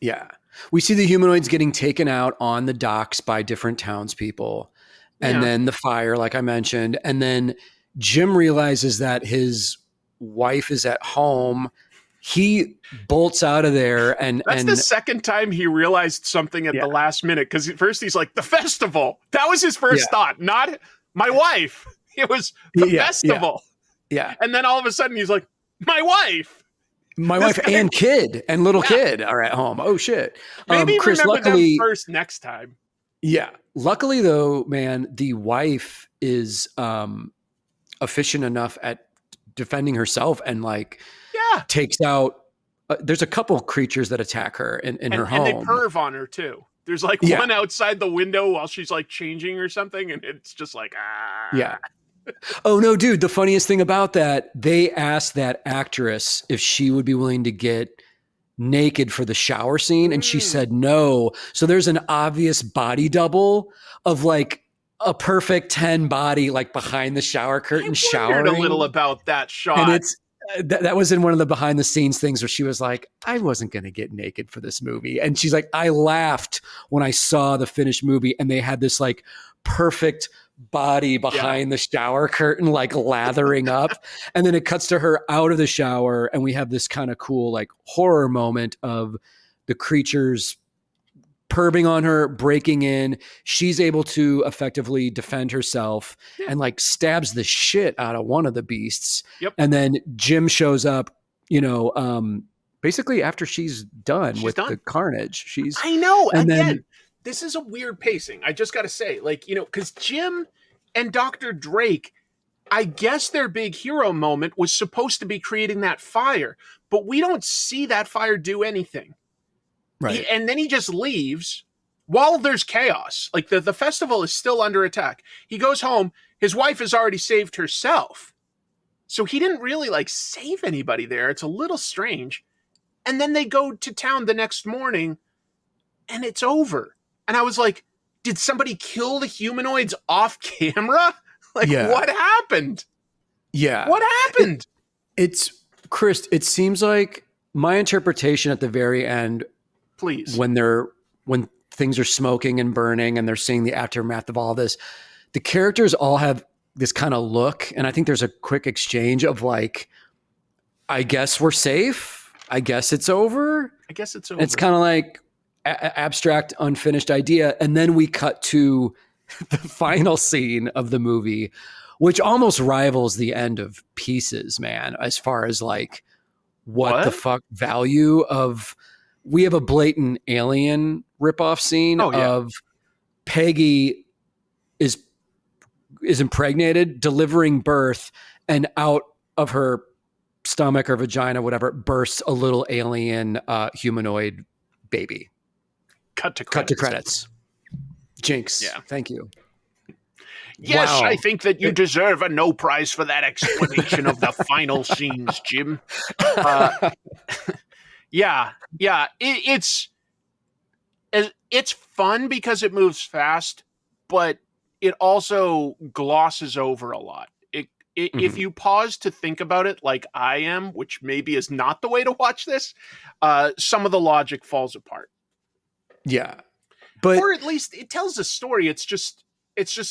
Yeah. We see the humanoids getting taken out on the docks by different townspeople. And then the fire, like I mentioned. And then Jim realizes that his wife is at home. He bolts out of there. That's the second time he realized something at the last minute. Because at first he's like, the festival. That was his first thought. Not my wife. It was the festival. Yeah. And then all of a sudden he's like, my wife. My wife and kid and little kid are at home. Oh shit. Maybe Chris, remember luckily, them first next time. Yeah. Luckily though, man, the wife is efficient enough at defending herself and like takes out there's a couple creatures that attack her in her home. And they perv on her too. There's like one outside the window while she's like changing or something, and it's just like Yeah. Oh no, dude, the funniest thing about that, they asked that actress if she would be willing to get naked for the shower scene, and she said no. So there's an obvious body double of like a perfect 10 body like behind the shower curtain showering. A little about that shot. And it's that was in one of the behind the scenes things where she was like, I wasn't going to get naked for this movie. And she's like, I laughed when I saw the finished movie and they had this like perfect body behind the shower curtain, like lathering up. And then it cuts to her out of the shower. And we have this kind of cool, like horror moment of the creatures perving on her, breaking in. She's able to effectively defend herself and like stabs the shit out of one of the beasts. Yep. And then Jim shows up, basically after she's done the carnage. I know. And again, this is a weird pacing. I just got to say, like, because Jim and Dr. Drake, I guess their big hero moment was supposed to be creating that fire, but we don't see that fire do anything. Right. And then he just leaves while there's chaos. Like the festival is still under attack. He goes home. His wife has already saved herself. So he didn't really like save anybody there. It's a little strange. And then they go to town the next morning and it's over. And I was like, did somebody kill the humanoids off camera? Like, what happened? Yeah. What happened? It's Chris, it seems like my interpretation at the very end, please, when things are smoking and burning and they're seeing the aftermath of all this, the characters all have this kind of look. And I think there's a quick exchange of like, I guess we're safe. I guess it's over. It's kind of like abstract, unfinished idea. And then we cut to the final scene of the movie, which almost rivals the end of Pieces, man, as far as like what the fuck value of, we have a blatant Alien ripoff scene of Peggy is impregnated, delivering birth, and out of her stomach or vagina, whatever, bursts a little alien humanoid baby. Cut to credits. Jinx. Yeah. Thank you. Yes, Wow. I think that you deserve a no prize for that explanation of the final scenes, Jim. It's fun because it moves fast, but it also glosses over a lot. If you pause to think about it like I am, which maybe is not the way to watch this, some of the logic falls apart. Yeah. But or at least it tells a story. It's just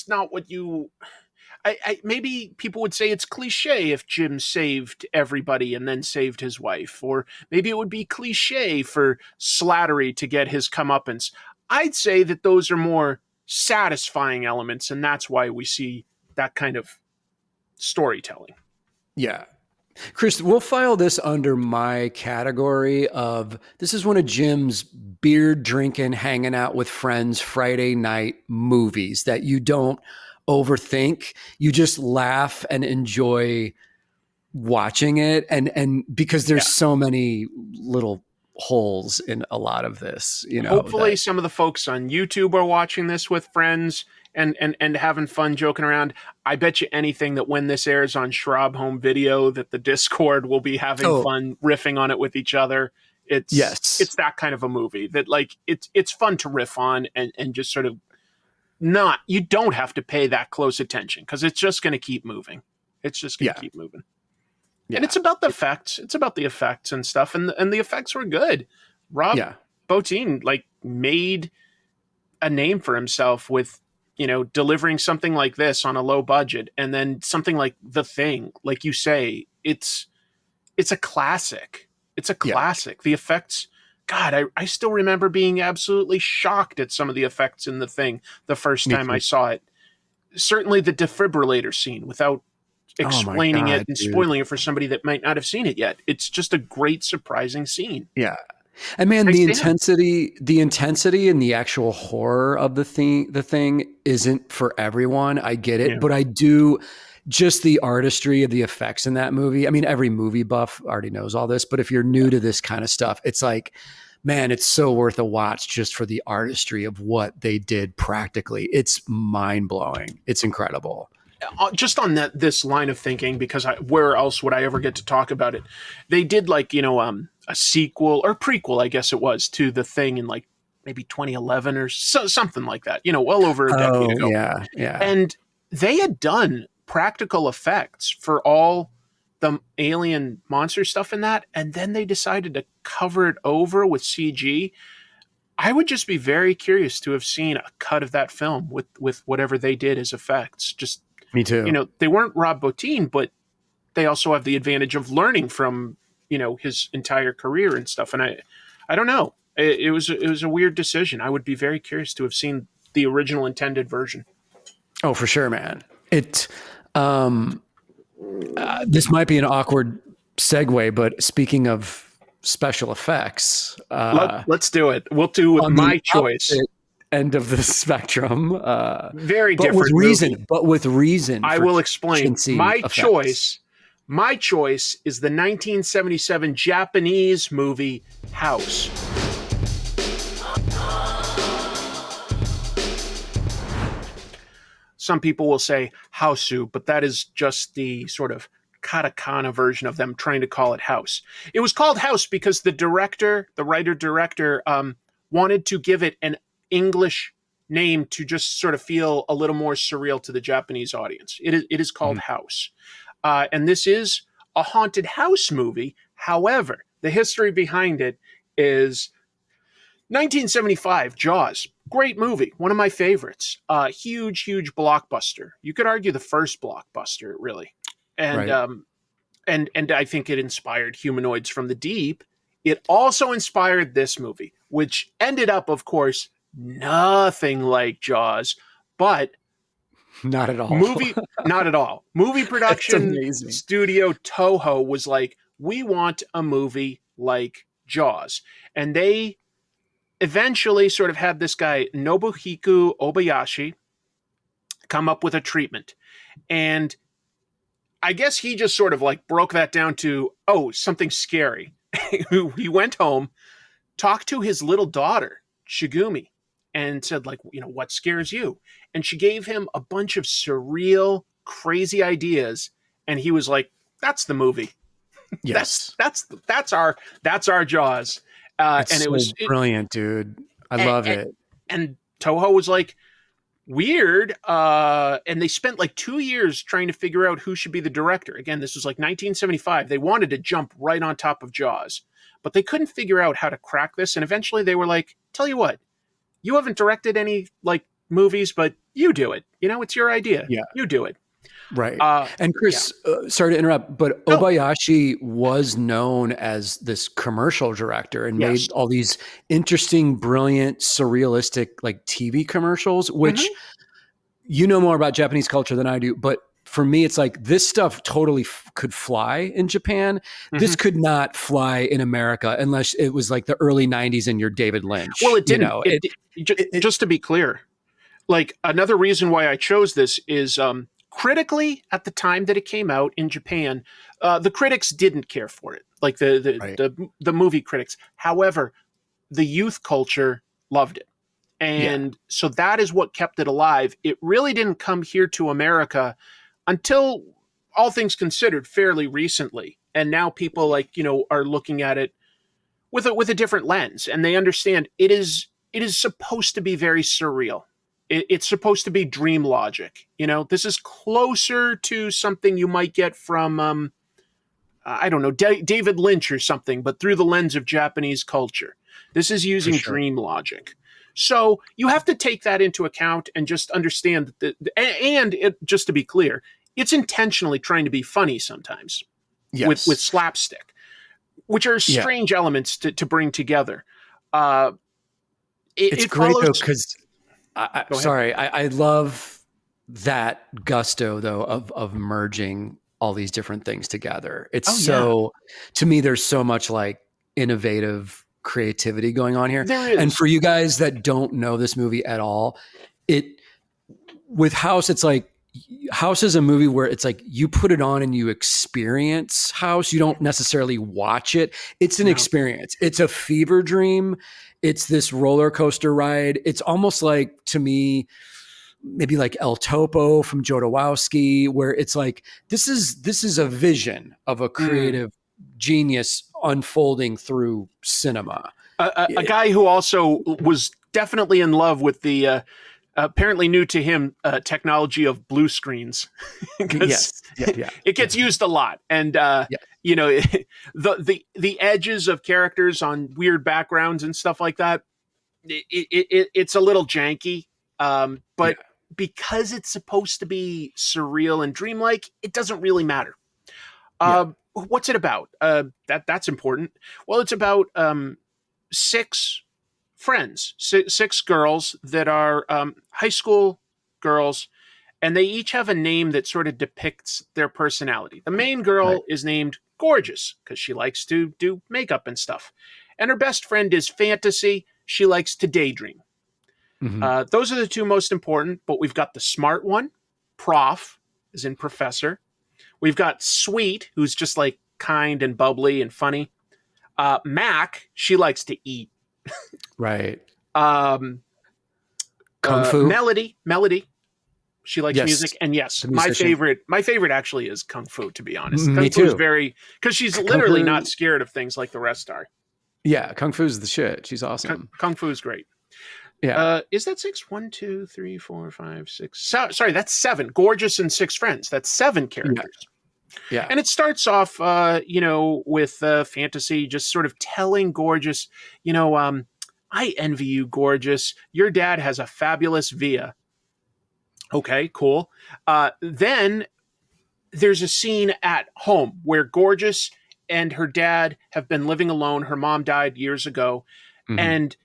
not what you. I maybe people would say it's cliche if Jim saved everybody and then saved his wife, or maybe it would be cliche for Slattery to get his comeuppance. I'd say that those are more satisfying elements, and that's why we see that kind of storytelling. Yeah. Chris, we'll file this under my category of, this is one of Jim's beer drinking, hanging out with friends Friday night movies that you don't overthink. You just laugh and enjoy watching it. And because there's so many little holes in a lot of this, Hopefully some of the folks on YouTube are watching this with friends and having fun joking around. I bet you anything that when this airs on Schraub Home Video, that the Discord will be having fun riffing on it with each other. It's that kind of a movie that like it's fun to riff on and just sort of you don't have to pay that close attention because it's just going to keep moving. It's just going to keep moving. Yeah. And it's about the effects. It's about the effects and stuff. And the effects were good. Rob Bottin like made a name for himself with, delivering something like this on a low budget, and then something like The Thing, like you say, it's a classic. It's a classic. The effects, God, I still remember being absolutely shocked at some of the effects in The Thing the first time I saw it. certainly the defibrillator scene without Oh my explaining it God, and dude. spoiling it for somebody that might not have seen it yet. It's just a great, surprising scene. Yeah. And man, I the stand. intensity and the actual horror of the thing isn't for everyone. I get it, Yeah. but I do just the artistry of the effects in that movie. I mean, every movie buff already knows all this, but if you're new to this kind of stuff, it's like, man, it's so worth a watch just for the artistry of what they did practically. It's mind blowing. It's incredible. Just on this line of thinking, because where else would I ever get to talk about it? They did like, a sequel or prequel, I guess it was, to The Thing in like maybe 2011 or something like that, well over a decade Oh ago. yeah. Yeah. And they had done practical effects for all the alien monster stuff in that. And then they decided to cover it over with CG. I would just be very curious to have seen a cut of that film with whatever they did as effects. Just, Me too. they weren't Rob Bottin, but they also have the advantage of learning from, his entire career and stuff. And I don't know. It was a weird decision. I would be very curious to have seen the original intended version. Oh, for sure, man. This might be an awkward segue, but speaking of special effects, Let's do it. We'll do with my choice. End of the spectrum. Very but different with reason. movie. But with reason. I will explain. My effects. choice is the 1977 Japanese movie House. Some people will say Hausu, but that is just the sort of katakana version of them trying to call it House. It was called House because the writer-director, wanted to give it an English name to just sort of feel a little more surreal to the Japanese audience. It is called House. And this is a haunted house movie. However, the history behind it is 1975, Jaws. Great movie. One of my favorites. Huge blockbuster. You could argue the first blockbuster, really. And Right. And I think it inspired Humanoids from the Deep. It also inspired this movie, which ended up, of course, nothing like Jaws, but Not at all. not at all. Movie production amazing. studio Toho was like, we want a movie like Jaws. And they eventually sort of had this guy, Nobuhiko Obayashi, come up with a treatment. And I guess he just sort of like broke that down to, something scary. He went home, talked to his little daughter, Shigumi, and said, like, what scares you? And she gave him a bunch of surreal, crazy ideas. And he was like, that's the movie. Yes. That's our Jaws. It's And it so was brilliant, dude. I love it. And Toho was like, weird. And they spent like 2 years trying to figure out who should be the director. Again, this was like 1975. They wanted to jump right on top of Jaws, but they couldn't figure out how to crack this. And eventually they were like, tell you what, you haven't directed any like movies, but you do it. It's your idea. Yeah. You do it. Right. And Chris, sorry to interrupt, but Obayashi was known as this commercial director and made all these interesting, brilliant, surrealistic like TV commercials, which you know more about Japanese culture than I do. But for me, it's like this stuff totally could fly in Japan. This could not fly in America unless it was like the early 90s and you're David Lynch. Well, it didn't. Just to be clear, like another reason why I chose this is critically, at the time that it came out in Japan, the critics didn't care for it, like the movie critics. However, the youth culture loved it. And so that is what kept it alive. It really didn't come here to America until, all things considered, fairly recently. And now people are looking at it with a different lens, and they understand it is supposed to be very surreal. It's supposed to be dream logic. This is closer to something you might get from, I don't know, David Lynch or something, but through the lens of Japanese culture. This is using dream logic. So you have to take that into account and just understand that, just to be clear, it's intentionally trying to be funny sometimes with slapstick, which are strange elements to bring together. It's great though, because I love that gusto though of merging all these different things together. It's Oh, yeah. so, to me, there's so much like innovative creativity going on here. There is. And for you guys that don't know this movie at all, it with House, it's like House is a movie where it's like you put it on and you experience House. You don't necessarily watch it. It's an No. experience. It's a fever dream. It's this roller coaster ride. It's almost like, to me, maybe like El Topo from Jodorowsky, where it's like this is a vision of a creative genius unfolding through cinema. A guy who also was definitely in love with the apparently new to him technology of blue screens. Yes, yeah. It gets used a lot, and you know, the edges of characters on weird backgrounds and stuff like that. It's a little janky, but because it's supposed to be surreal and dreamlike, it doesn't really matter. What's it about? That's important. Well, it's about six friends, six girls that are high school girls, and they each have a name that sort of depicts their personality. The main girl is named Gorgeous because she likes to do makeup and stuff. And her best friend is Fantasy. She likes to daydream. Mm-hmm. Those are the two most important, but we've got the smart one, Prof, as in professor. We've got Sweet, who's just like kind and bubbly and funny. Mac, she likes to eat. Right. Kung Fu. Melody, she likes music, and yes, my favorite actually is Kung Fu. To be honest, Me Kung Fu too. is because she's literally not scared of things like the rest are. Yeah, Kung Fu's the shit. She's awesome. Kung Fu is great. Yeah. Is that 6? 1, 2, 3, 4, 5, 6. Sorry, that's 7. Gorgeous and 6 friends. That's 7 characters. Yeah. And it starts off, with Fantasy just sort of telling Gorgeous, I envy you, Gorgeous. Your dad has a fabulous Via. Okay, cool. Then there's a scene at home where Gorgeous and her dad have been living alone. Her mom died years ago. Mm-hmm. And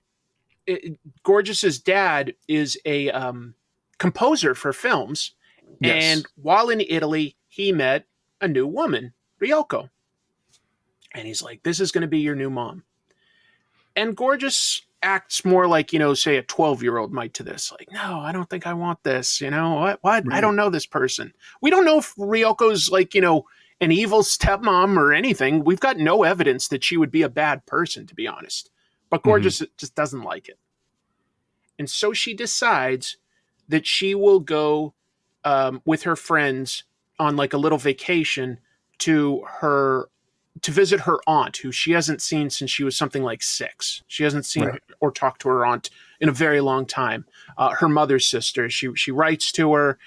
Gorgeous's dad is a composer for films. Yes. And while in Italy, he met a new woman, Ryoko. And he's like, this is going to be your new mom. And Gorgeous acts more like, say a 12-year-old might to this. Like, no, I don't think I want this. What? Right. I don't know this person. We don't know if Ryoko's like, an evil stepmom or anything. We've got no evidence that she would be a bad person, to be honest. But Gorgeous just doesn't like it. And so she decides that she will go with her friends on like a little vacation to visit her aunt, who she hasn't seen since she was something like 6. She hasn't seen or talked to her aunt in a very long time. Her mother's sister. She writes to her.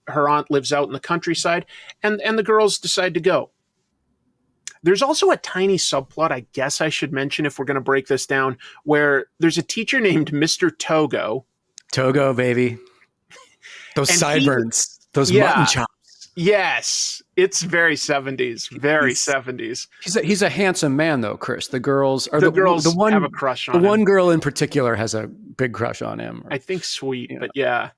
Her aunt lives out in the countryside, and the girls decide to go. There's also a tiny subplot, I guess I should mention if we're going to break this down, where there's a teacher named Mr. Togo. Togo, baby. Those sideburns, those mutton chops. Yes. It's very 70s. Very 70s. He's a handsome man, though, Chris. The girls have a crush on him. The one girl in particular has a big crush on him. I think Sweet, but yeah.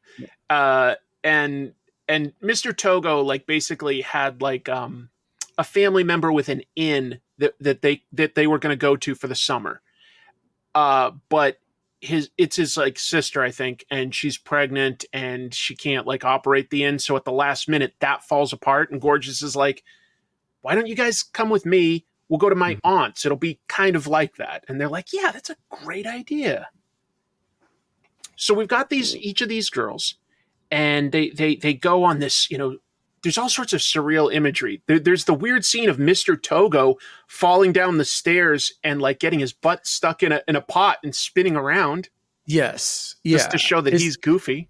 And Mr. Togo, like, basically had like a family member with an inn that they were going to go to for the summer. But it's his like sister, I think, and she's pregnant and she can't like operate the inn. So at the last minute that falls apart, and Gorgeous is like, why don't you guys come with me? We'll go to my aunt's. It'll be kind of like that. And they're like, yeah, that's a great idea. So we've got each of these girls, and they go on this, there's all sorts of surreal imagery. There's the weird scene of Mr. Togo falling down the stairs and like getting his butt stuck in a pot and spinning around. Yes. Just to show that he's goofy.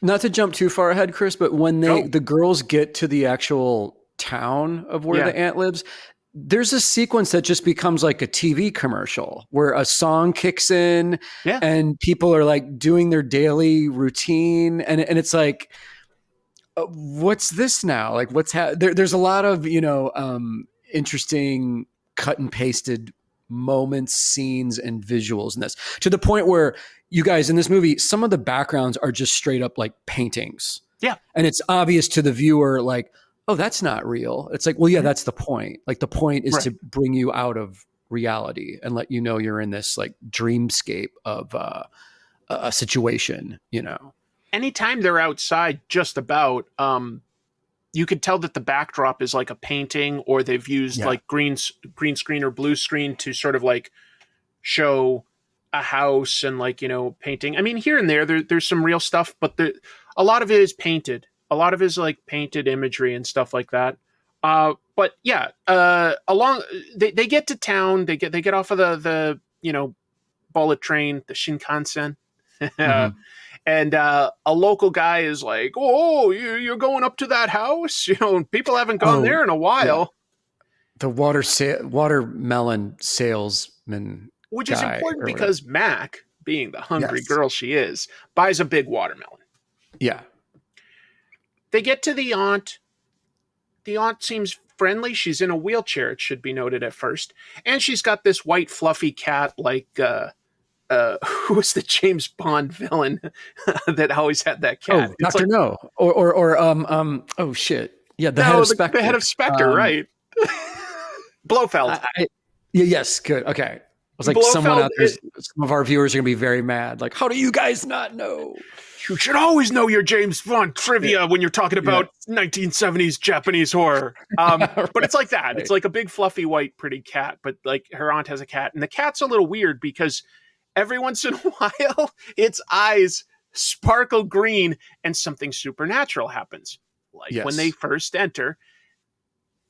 Not to jump too far ahead, Chris, but when the girls get to the actual town of where the aunt lives, there's a sequence that just becomes like a TV commercial where a song kicks in and people are like doing their daily routine. And it's like, what's this now? Like there's a lot of, interesting cut and pasted moments, scenes, and visuals in this, to the point where you guys in this movie, some of the backgrounds are just straight up like paintings. Yeah. And it's obvious to the viewer, like, oh, that's not real. It's like, well, yeah, that's the point. Like the point is to bring you out of reality and let you know you're in this like dreamscape of a situation, you know. Anytime they're outside, just about, you could tell that the backdrop is like a painting, or they've used like green screen or blue screen to sort of like show a house and like, you know, painting. I mean, here and there's some real stuff, but a lot of it is painted. A lot of it is like painted imagery and stuff like that. But yeah, they get to town. They get off of the you know, bullet train, the Shinkansen. And a local guy is like, "Oh, you're going up to that house? You know, people haven't gone there in a while." The watermelon salesman, which is important because Mac, being the hungry girl she is, buys a big watermelon. Yeah. They get to the aunt. The aunt seems friendly. She's in a wheelchair, it should be noted at first, and she's got this white fluffy cat like. Who was the James Bond villain that always had that cat? Oh, Dr. No. Or oh shit. Yeah, the head of Spectre. The head of Spectre, right. Blofeld. Yes, good. Okay. I was like, Blofeld, some of our viewers are going to be very mad. Like, how do you guys not know? You should always know your James Bond trivia when you're talking about 1970s Japanese horror. But it's like that. Right. It's like a big, fluffy, white, pretty cat. But like her aunt has a cat. And the cat's a little weird because every once in a while, its eyes sparkle green and something supernatural happens. Like when they first enter,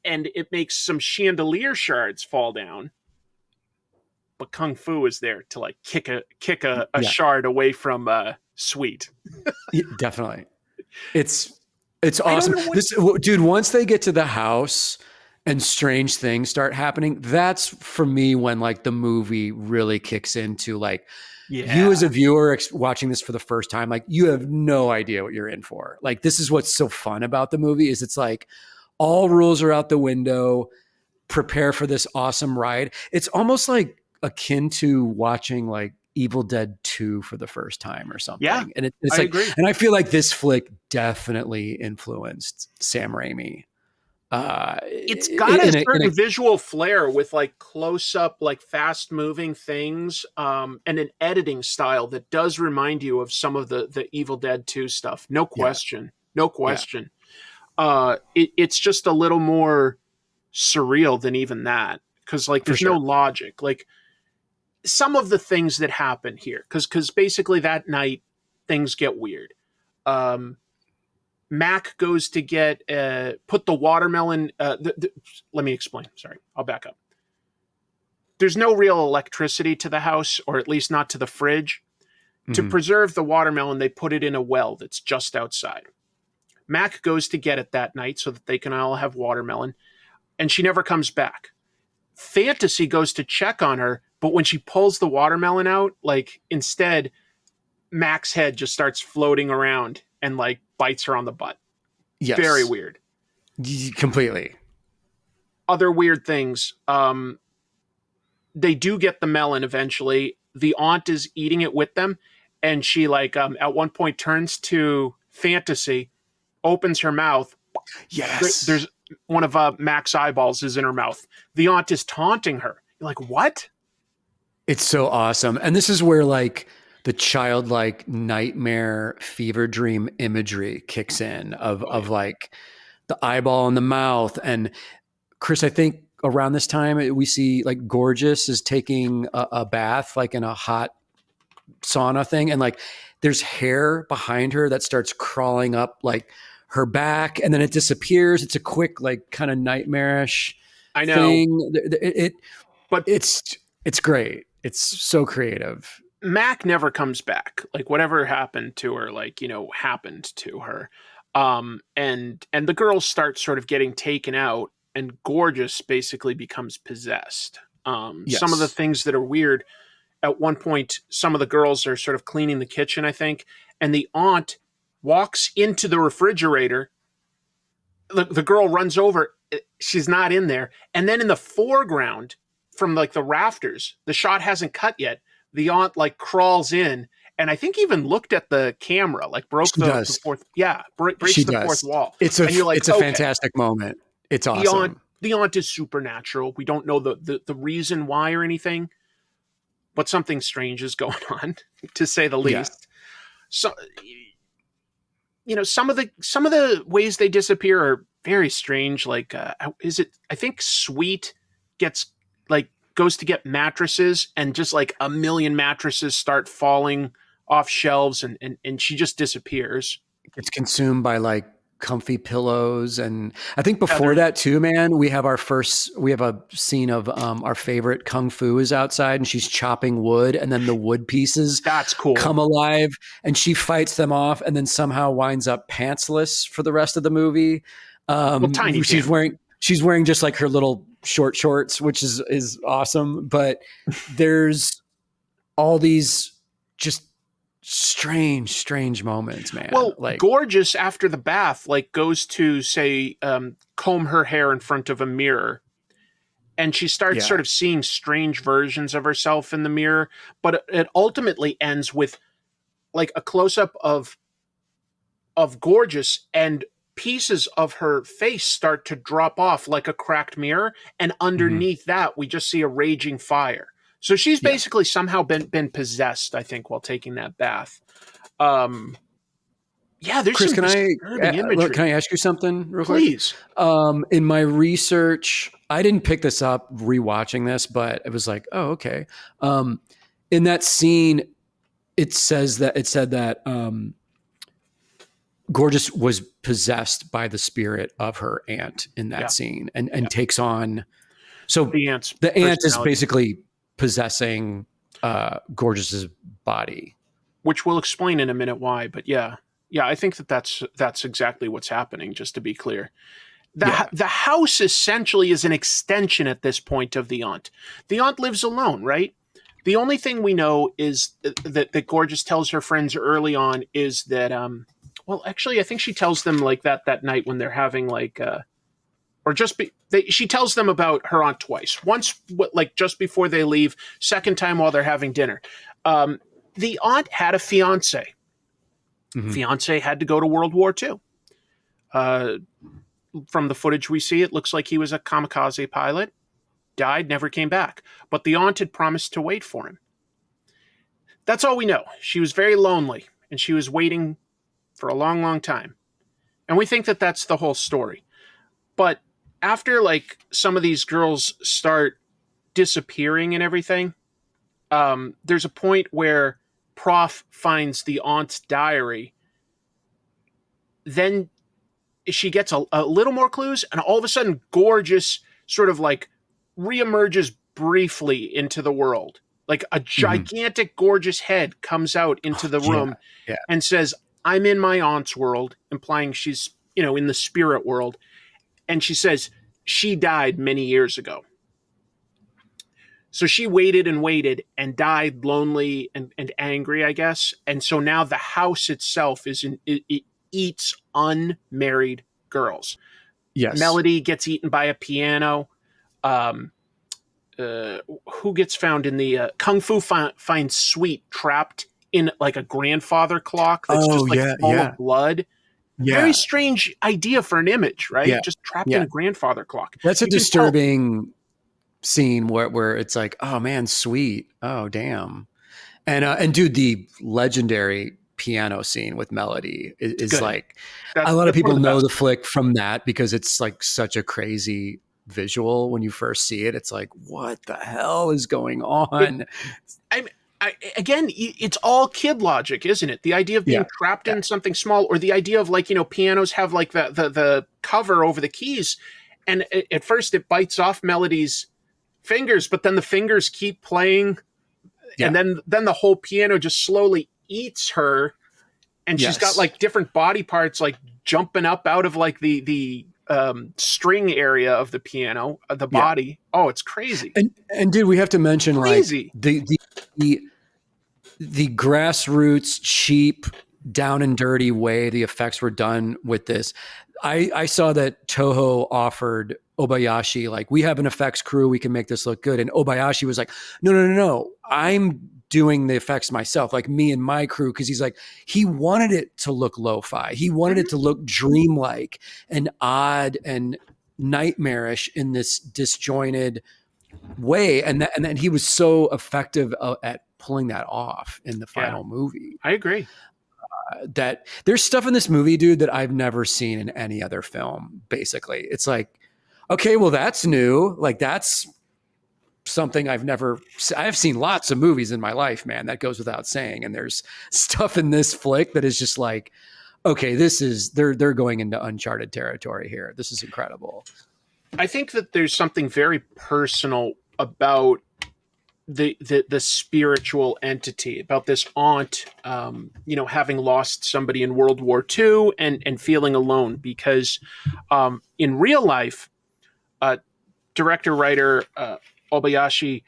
and it makes some chandelier shards fall down. But Kung Fu is there to like kick a shard away from Sweet. Yeah, definitely. It's awesome. Dude, once they get to the house and strange things start happening, that's for me when like the movie really kicks into like you as a viewer watching this for the first time, like you have no idea what you're in for. Like this is what's so fun about the movie is it's like all rules are out the window. Prepare for this awesome ride. It's almost like akin to watching like Evil Dead 2 for the first time or something. Yeah, and it's like, and I feel like this flick definitely influenced Sam Raimi. It's got a certain visual flair with like close up, like fast moving things, and an editing style that does remind you of some of the Evil Dead 2 stuff. No question. No question. Yeah. It's just a little more surreal than even that. Cause like there's no logic. Like some of the things that happen here, cause basically that night things get weird. Mac goes to get put the watermelon. Let me explain. Sorry, I'll back up. There's no real electricity to the house, or at least not to the fridge. Mm-hmm. To preserve the watermelon, they put it in a well that's just outside. Mac goes to get it that night so that they can all have watermelon, and she never comes back. Fantasy goes to check on her, but when she pulls the watermelon out, like instead, Mac's head just starts floating around and like bites her on the butt. Yes. Very weird. Completely. Other weird things. They do get the melon eventually. The aunt is eating it with them. And she like, at one point turns to Fantasy, opens her mouth. Yes. There's one of Mac's eyeballs is in her mouth. The aunt is taunting her. You're like, what? It's so awesome. And this is where like the childlike nightmare fever dream imagery kicks in of like the eyeball in the mouth. And Chris, I think around this time we see like Gorgeous is taking a bath, like in a hot sauna thing. And like there's hair behind her that starts crawling up like her back and then it disappears. It's a quick, like kind of nightmarish thing. But it's great. It's so creative. Mac never comes back. Like whatever happened to her, like, you know, happened to her. And the girls start sort of getting taken out and Gorgeous basically becomes possessed. Some of the things that are weird at one point, some of the girls are sort of cleaning the kitchen, I think. And the aunt walks into the refrigerator. The girl runs over. She's not in there. And then in the foreground, from like the rafters. The shot hasn't cut yet. The aunt like crawls in, and I think even looked at the camera, like broke the fourth. Yeah, breaks She the fourth does. wall. It's and you're like, a okay, fantastic moment. It's awesome. The aunt is supernatural. We don't know the reason why or anything, but something strange is going on, to say the least. So, you know, some of the ways they disappear are very strange. Like, is it? I think Sweet goes to get mattresses, and just like a million mattresses start falling off shelves, and she just disappears. It's consumed by like comfy pillows. And I think before that too, man, we have a scene of our favorite Kung Fu is outside, and she's chopping wood, and then the wood pieces That's cool. come alive, and she fights them off, and then somehow winds up pantsless for the rest of the movie. Tiny she's wearing just like her little short shorts, which is awesome. But there's all these just strange moments, man. Well, like Gorgeous, after the bath, like goes to say comb her hair in front of a mirror, and she starts sort of seeing strange versions of herself in the mirror. But it ultimately ends with like a close up of Gorgeous, and pieces of her face start to drop off like a cracked mirror, and underneath that we just see a raging fire. So she's basically somehow been possessed, I think, while taking that bath. There's Chris, some disturbing imagery. can I ask you something real quick? Please. In my research, I didn't pick this up rewatching this, but it was like, oh, okay. In that scene, it said that Gorgeous was possessed by the spirit of her aunt in that scene, and takes on. So the aunt is basically possessing Gorgeous's body, which we'll explain in a minute why. But I think that's exactly what's happening. Just to be clear, the house essentially is an extension at this point of the aunt. The aunt lives alone, right? The only thing we know is that Gorgeous tells her friends early on is that well, actually, I think she tells them like that night when they're having like she tells them about her aunt twice. Once, like just before they leave. Second time while they're having dinner. The aunt had a fiance. Fiance had to go to World War II. From the footage we see, it looks like he was a kamikaze pilot. Died, never came back. But the aunt had promised to wait for him. That's all we know. She was very lonely, and she was waiting for a long, long time. And we think that that's the whole story. But after like some of these girls start disappearing and everything, there's a point where Prof finds the aunt's diary. Then she gets a little more clues, and all of a sudden Gorgeous sort of like reemerges briefly into the world. Like a gigantic Gorgeous head comes out into the room and says, "I'm in my aunt's world," implying she's, in the spirit world. And she says she died many years ago. So she waited and died lonely and angry, I guess. And so now the house itself it eats unmarried girls. Yes. Melody gets eaten by a piano. Who gets found in the Kung Fu finds Sweet trapped in like a grandfather clock that's just like full of blood. Yeah. Very strange idea for an image, right? Yeah. Just trapped in a grandfather clock. That's a disturbing scene where it's like, oh man, Sweet. Oh damn. And dude, the legendary piano scene with Melody is like, a lot of people know the flick from that because it's like such a crazy visual when you first see it. It's like, what the hell is going on? Again, it's all kid logic, isn't it? The idea of being trapped in something small, or the idea of like, pianos have like the cover over the keys. And at first it bites off Melody's fingers, but then the fingers keep playing. Yeah. And then the whole piano just slowly eats her. And she's got like different body parts, like jumping up out of like the string area of the piano, the body. Oh, it's crazy. And dude, we have to mention crazy. Like the grassroots, cheap, down and dirty way the effects were done with this. I saw that Toho offered Obayashi, like, we have an effects crew, we can make this look good. And Obayashi was like, no, I'm doing the effects myself, like me and my crew. Cause he's like, he wanted it to look lo-fi. He wanted it to look dreamlike and odd and nightmarish in this disjointed way. And then he was so effective at pulling that off in the final movie. I agree. That there's stuff in this movie, dude, that I've never seen in any other film. Basically, it's like, okay, well, that's new. Like, that's something I've seen lots of movies in my life, man. That goes without saying. And there's stuff in this flick that is just like, okay, they're going into uncharted territory here. This is incredible. I think that there's something very personal about the spiritual entity, about this aunt, having lost somebody in World War II and feeling alone, because in real life, director-writer Obayashi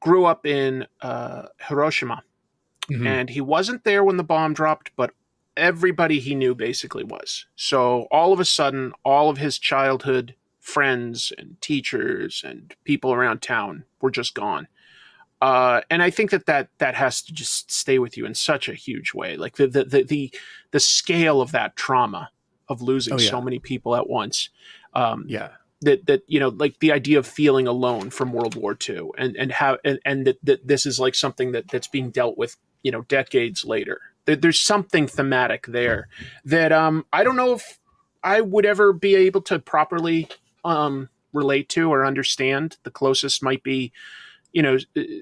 grew up in Hiroshima, and he wasn't there when the bomb dropped, but everybody he knew basically was. So all of a sudden, all of his childhood friends and teachers and people around town were just gone. And I think that has to just stay with you in such a huge way. Like the scale of that trauma of losing so many people at once. That like the idea of feeling alone from World War II and how and that this is like something that's being dealt with, decades later. There's something thematic there that I don't know if I would ever be able to properly relate to or understand. The closest might be,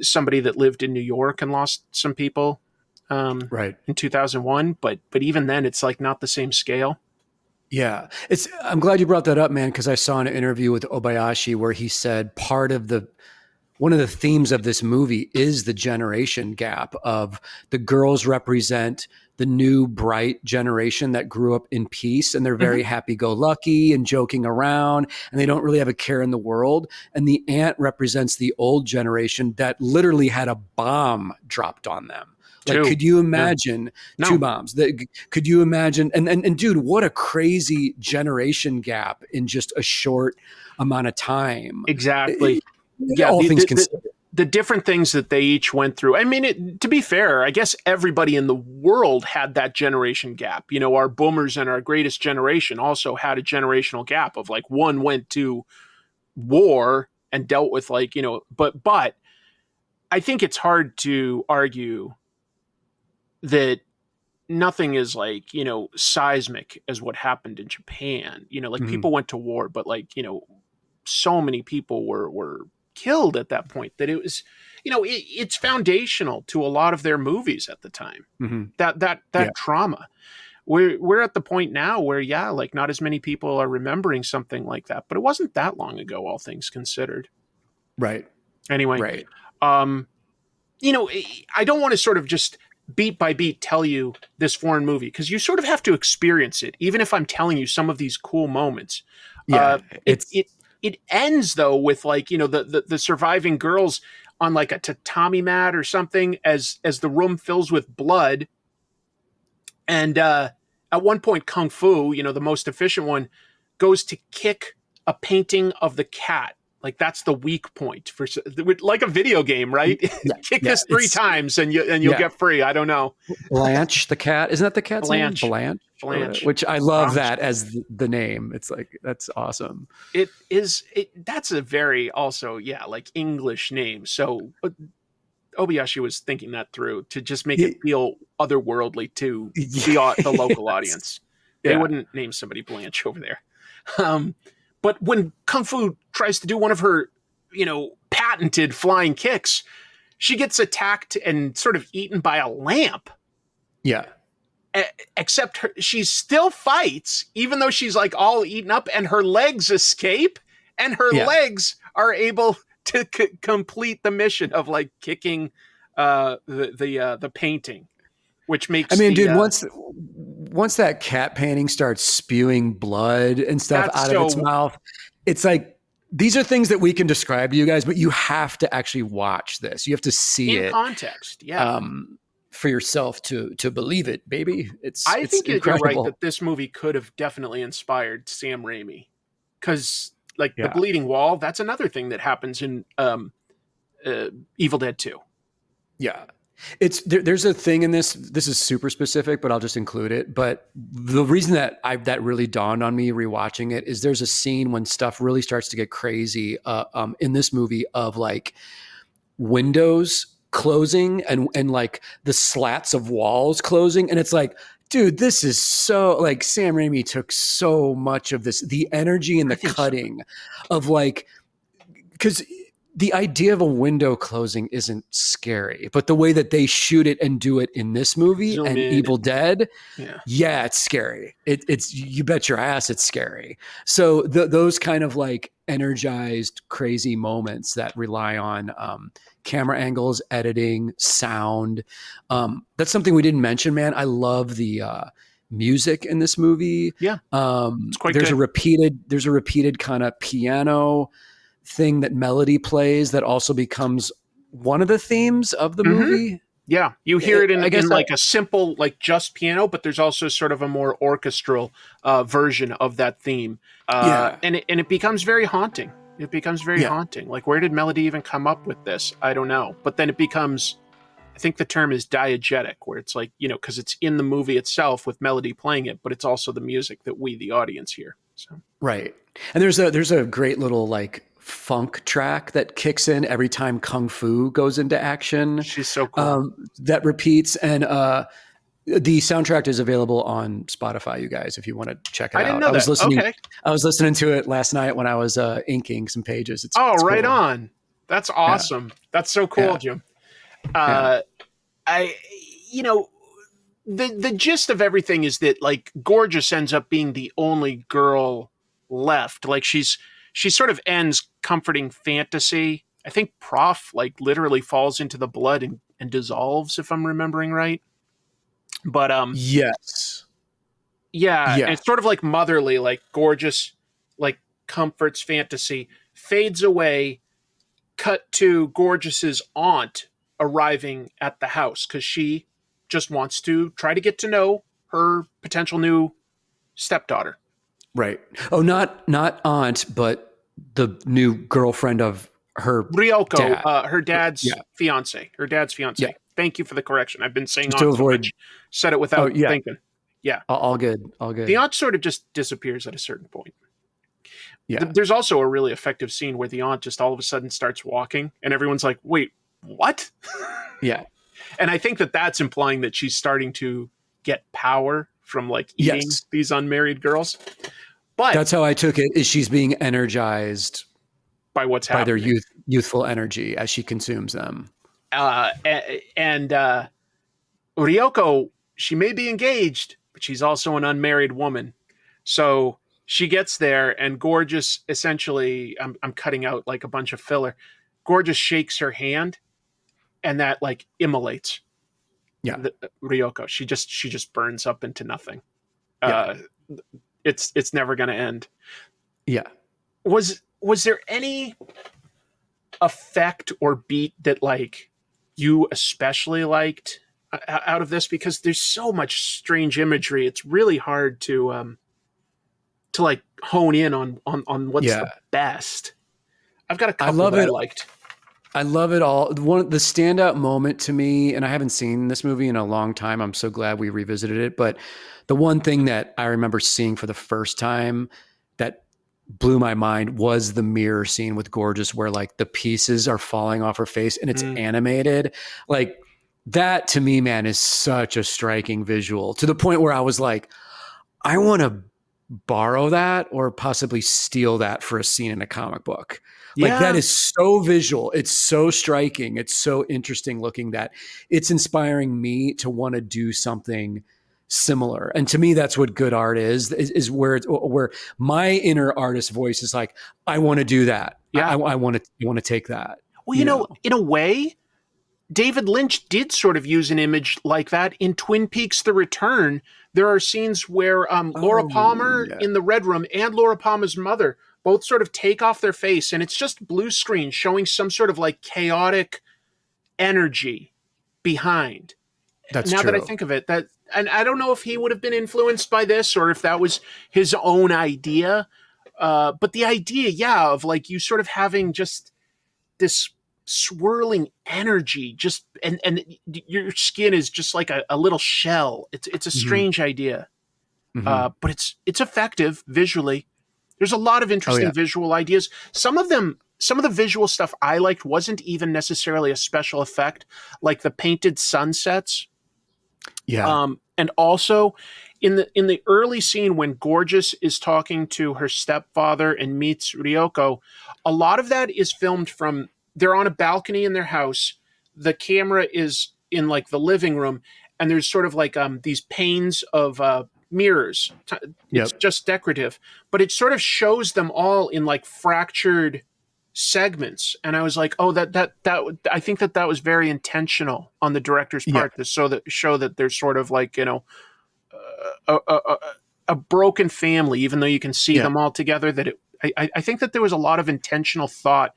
somebody that lived in New York and lost some people in 2001. But even then, it's like not the same scale. Yeah, I'm glad you brought that up, man, because I saw an interview with Obayashi where he said one of the themes of this movie is the generation gap of the girls represent the new bright generation that grew up in peace, and they're very happy-go-lucky and joking around, and they don't really have a care in the world. And the aunt represents the old generation that literally had a bomb dropped on them. Like, could you imagine two bombs? Could you imagine? And dude, what a crazy generation gap in just a short amount of time. Exactly. All things considered. The different things that they each went through. I mean, to be fair, I guess everybody in the world had that generation gap. Our boomers and our greatest generation also had a generational gap of like one went to war and dealt with but I think it's hard to argue that nothing is like, seismic as what happened in Japan. People went to war, but so many people were killed at that point that it was, it's foundational to a lot of their movies at the time. That trauma. We're at the point now where, not as many people are remembering something like that, but it wasn't that long ago, all things considered. Right. Anyway. Right. I don't want to sort of just beat by beat tell you this foreign movie, because you sort of have to experience it, even if I'm telling you some of these cool moments. It ends though with the surviving girls on like a tatami mat or something as the room fills with blood. And at one point, Kung Fu, the most efficient one, goes to kick a painting of the cat. Like, that's the weak point for like a video game, right? Kick this 3 times and you'll get free. I don't know. Blanche, the cat. Isn't that the cat's name? Blanche. Which I love that as the name. It's like, that's awesome. It is. That's a very also, like English name. So Obayashi was thinking that through to just make it feel otherworldly to the local audience. They wouldn't name somebody Blanche over there. But when Kung Fu tries to do one of her, patented flying kicks, she gets attacked and sort of eaten by a lamp. Yeah. Except she still fights, even though she's like all eaten up, and her legs escape, and her legs are able to complete the mission of like kicking the painting, which makes dude, once that cat painting starts spewing blood and stuff out of its mouth, it's like, these are things that we can describe to you guys, but you have to actually watch this. You have to see it in context. Yeah. For yourself to believe it, baby. I think incredible. You're right that this movie could have definitely inspired Sam Raimi. because like the Yeah. bleeding wall, that's another thing that happens in Evil Dead 2. Yeah. There's a thing in this. This is super specific, but I'll just include it. But the reason that really dawned on me rewatching it is there's a scene when stuff really starts to get crazy in this movie of like windows closing and like the slats of walls closing, and it's like, dude, this is so like Sam Raimi took so much of this, the energy and the cutting of like, because the idea of a window closing isn't scary, but the way that they shoot it and do it in this movie Zoom and in. Evil Dead, Yeah. it's scary. It's you bet your ass it's scary. So those kind of like energized, crazy moments that rely on camera angles, editing, sound. That's something we didn't mention, man. I love the music in this movie. Yeah, it's quite there's good. a repeated kind of piano thing that melody plays that also becomes one of the themes of the movie. Yeah, you hear it in guess like a simple, like just piano, but there's also sort of a more orchestral version of that theme. And it becomes very haunting. It becomes very haunting. Like, where did Melody even come up with this? I don't know. But then it becomes, I think the term is diegetic, where it's like, you know, because it's in the movie itself with Melody playing it, but it's also the music that we, the audience, hear. So right. And there's a great little like funk track that kicks in every time Kung Fu goes into action. She's so cool. That repeats, and the soundtrack is available on Spotify, you guys, if you want to check it out. I didn't know that. I was listening to it last night when I was inking some pages. It's right cool. on. That's awesome. Yeah. That's so cool, Jim. You know, the gist of everything is that like Gorgeous ends up being the only girl left. Like she sort of ends comforting fantasy. I think Prof like literally falls into the blood and dissolves, if I'm remembering right. But yes. Yeah. And it's sort of like motherly, like Gorgeous like comforts fantasy, fades away, cut to Gorgeous's aunt arriving at the house because she just wants to try to get to know her potential new stepdaughter. Right. Oh, not aunt, but the new girlfriend of her Ryoko, dad. her dad's fiance. Her dad's fiance. Yeah. Thank you for the correction. I've been saying just aunt to avoid, so much. Said it without thinking. Yeah. All good. The aunt sort of just disappears at a certain point. Yeah. There's also a really effective scene where the aunt just all of a sudden starts walking and everyone's like, wait, what? Yeah. And I think that that's implying that she's starting to get power from like eating these unmarried girls. But that's how I took it, is she's being energized by what's happening. By their youthful energy as she consumes them. And Ryoko, she may be engaged, but she's also an unmarried woman. So she gets there and Gorgeous essentially, I'm cutting out like a bunch of filler. Gorgeous shakes her hand and that like immolates Ryoko. She just burns up into nothing. It's never going to end. Yeah. Was there any effect or beat that like you especially liked out of this? Because there's so much strange imagery. It's really hard to like hone in on what's the best. I've got a couple that I liked. I love it all. The standout moment to me, and I haven't seen this movie in a long time. I'm so glad we revisited it. But the one thing that I remember seeing for the first time that blew my mind was the mirror scene with Gorgeous, where like the pieces are falling off her face and it's animated. Like that to me, man, is such a striking visual, to the point where I was like, I want to borrow that or possibly steal that for a scene in a comic book. Like that is so visual. It's so striking. It's so interesting looking that it's inspiring me to want to do something similar. And to me, that's what good art is where my inner artist voice is like, I want to do that. Yeah. I want to take that. Well, you know, in a way, David Lynch did sort of use an image like that in Twin Peaks: The Return. There are scenes where Laura Palmer in the Red Room and Laura Palmer's mother both sort of take off their face, and it's just blue screen showing some sort of like chaotic energy behind. That's now true. that I think of it, and I don't know if he would have been influenced by this or if that was his own idea, But the idea, yeah, of like you sort of having just this swirling energy, just and your skin is just like a little shell. It's a Mm-hmm. strange idea, Mm-hmm. but it's effective visually. There's a lot of Oh interesting yeah. visual ideas. Some of the visual stuff I liked wasn't even necessarily a special effect, like the painted sunsets. Yeah. And also in the early scene when Gorgeous is talking to her stepfather and meets Ryoko, a lot of that is filmed from they're on a balcony in their house. The camera is in like the living room, and there's sort of like these panes of mirrors. It's Yep. just decorative, but it sort of shows them all in like fractured segments, and I was like, oh, I think that was very intentional on the director's Yeah. part to show that there's sort of like, you know, a broken family, even though you can see Yeah. them all together. That I think that there was a lot of intentional thought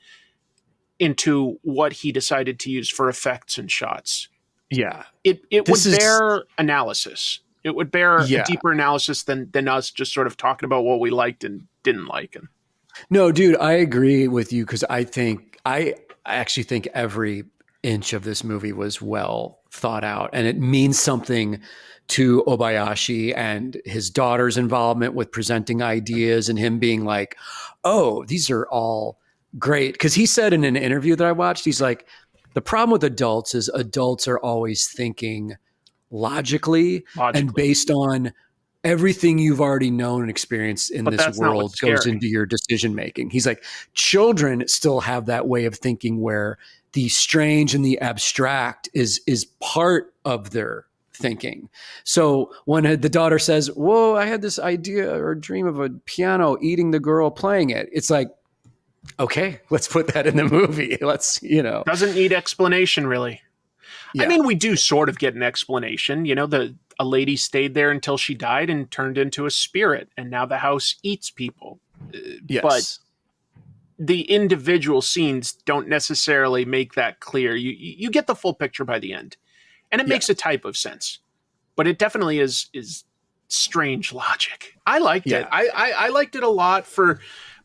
into what he decided to use for effects and shots. Yeah. It This would is bear analysis. It would bear a yeah. deeper analysis than us just sort of talking about what we liked and didn't like. And No, dude, I agree with you because I actually think every inch of this movie was well thought out, and it means something to Obayashi and his daughter's involvement with presenting ideas and him being like, "Oh, these are all great." Because he said in an interview that I watched, he's like, "The problem with adults is adults are always thinking logically and based on everything you've already known and experienced in but this that's not world what's goes scary. into your decision making." He's like, children still have that way of thinking where the strange and the abstract is part of their thinking. So when the daughter says, "Whoa, I had this idea or dream of a piano eating the girl playing it," it's like, okay, let's put that in the movie. Let's, Doesn't need explanation, really. yeah. I mean, we do sort of get an explanation. You know, a lady stayed there until she died and turned into a spirit, and now the house eats people. Yes. But the individual scenes don't necessarily make that clear. You get the full picture by the end, and it Yeah. makes a type of sense. But it definitely is strange logic. I liked it. Yeah. I liked it a lot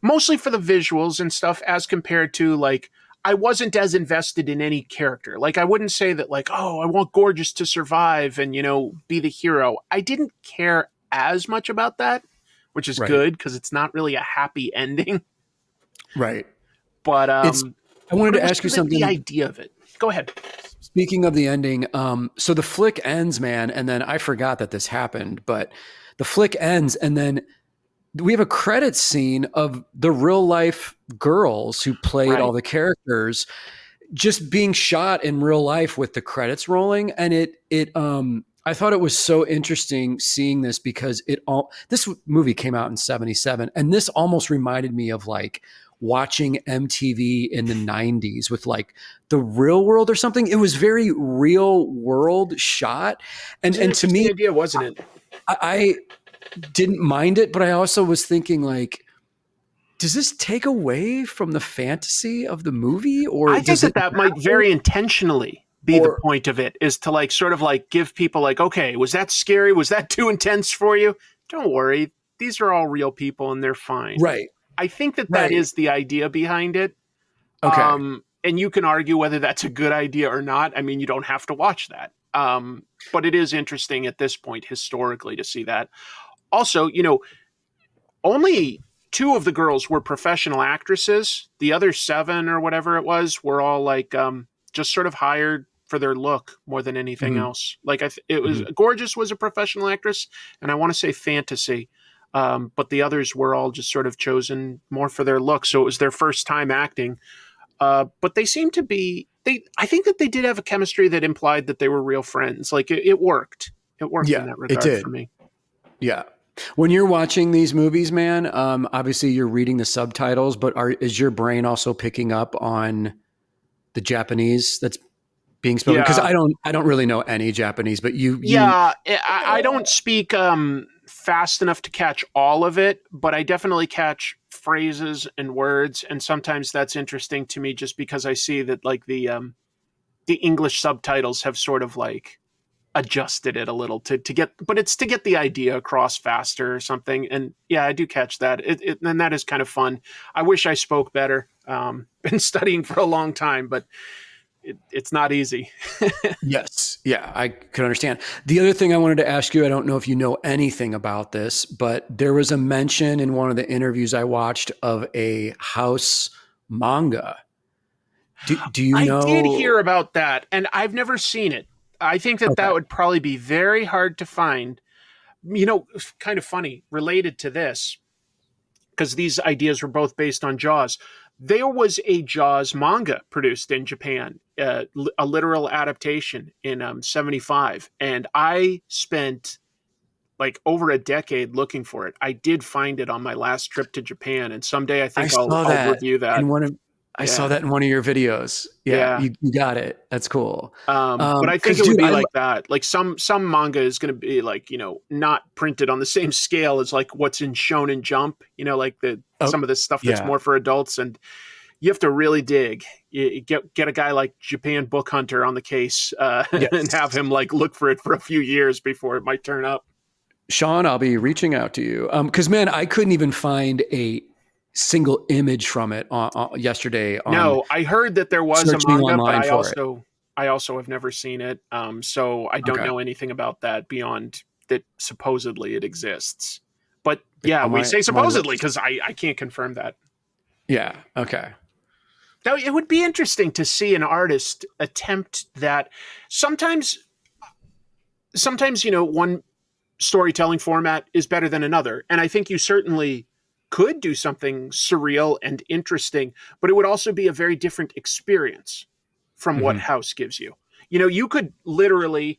mostly for the visuals and stuff, as compared to like I wasn't as invested in any character. Like I wouldn't say that like, oh, I want Gorgeous to survive and, you know, be the hero. I didn't care as much about that, which is Right. good because it's not really a happy ending. Right. But I wanted but it to was ask you the something. idea of it. Go ahead. Speaking of the ending, so the flick ends, man, and then I forgot that this happened, but the flick ends, and then we have a credits scene of the real life girls who played Right. all the characters just being shot in real life with the credits rolling, and I thought it was so interesting seeing this because this movie came out in 77, and this almost reminded me of like watching MTV in the 90s with like The Real World or something. It was very real world shot. And to me, idea, wasn't it? I didn't mind it, but I also was thinking like, does this take away from the fantasy of the movie? Or I think that might very intentionally be the point of it, is to like sort of like give people like, okay, was that scary? Was that too intense for you? Don't worry. These are all real people and they're fine. Right. I think that Right. is the idea behind it. Okay. And you can argue whether that's a good idea or not. I mean, you don't have to watch that. But it is interesting at this point historically to see that. Also, you know, only 2 of the girls were professional actresses. The other 7 or whatever it was were all like just sort of hired for their look more than anything else. Like it was Gorgeous was a professional actress, and I want to say Fantasy. But the others were all just sort of chosen more for their look. So it was their first time acting. But they seemed to be, I think that they did have a chemistry that implied that they were real friends. Like it worked. It worked in that regard for me. Yeah. When you're watching these movies, man, obviously you're reading the subtitles, but is your brain also picking up on the Japanese that's being spoken? Because I don't really know any Japanese, but I don't speak fast enough to catch all of it, but I definitely catch phrases and words, and sometimes that's interesting to me just because I see that like the English subtitles have sort of like adjusted it a little to get, but it's to get the idea across faster or something. And yeah, I do catch that. And that is kind of fun. I wish I spoke better. Been studying for a long time, but it's not easy. Yes. Yeah, I could understand. The other thing I wanted to ask you, I don't know if you know anything about this, but there was a mention in one of the interviews I watched of a house manga. Do you know? I did hear about that, and I've never seen it. I think that Okay. would probably be very hard to find. Kind of funny, related to this, because these ideas were both based on Jaws. There was a Jaws manga produced in Japan, a literal adaptation in 75. And I spent like over a decade looking for it. I did find it on my last trip to Japan. And someday I I think saw I'll that review that. in one of I saw that in one of your videos. Yeah, Yeah. you got it. That's cool. But I think 'Cause, it would dude, be like that. Like some manga is going to be like, not printed on the same scale as like what's in Shonen Jump, like some of this stuff that's yeah. more for adults. And you have to really dig. You get a guy like Japan Book Hunter on the case and have him like look for it for a few years before it might turn up. Sean, I'll be reaching out to you. Because, man, I couldn't even find a single image from it yesterday. No, I heard that there was a searching manga, but online for it. I also have never seen it. So I don't Okay. know anything about that beyond that supposedly it exists. But yeah, On we my- say my supposedly list. because I can't confirm that. Yeah. Okay. Now, it would be interesting to see an artist attempt that. Sometimes, one storytelling format is better than another. And I think you certainly could do something surreal and interesting, but it would also be a very different experience from what House gives you. You could literally,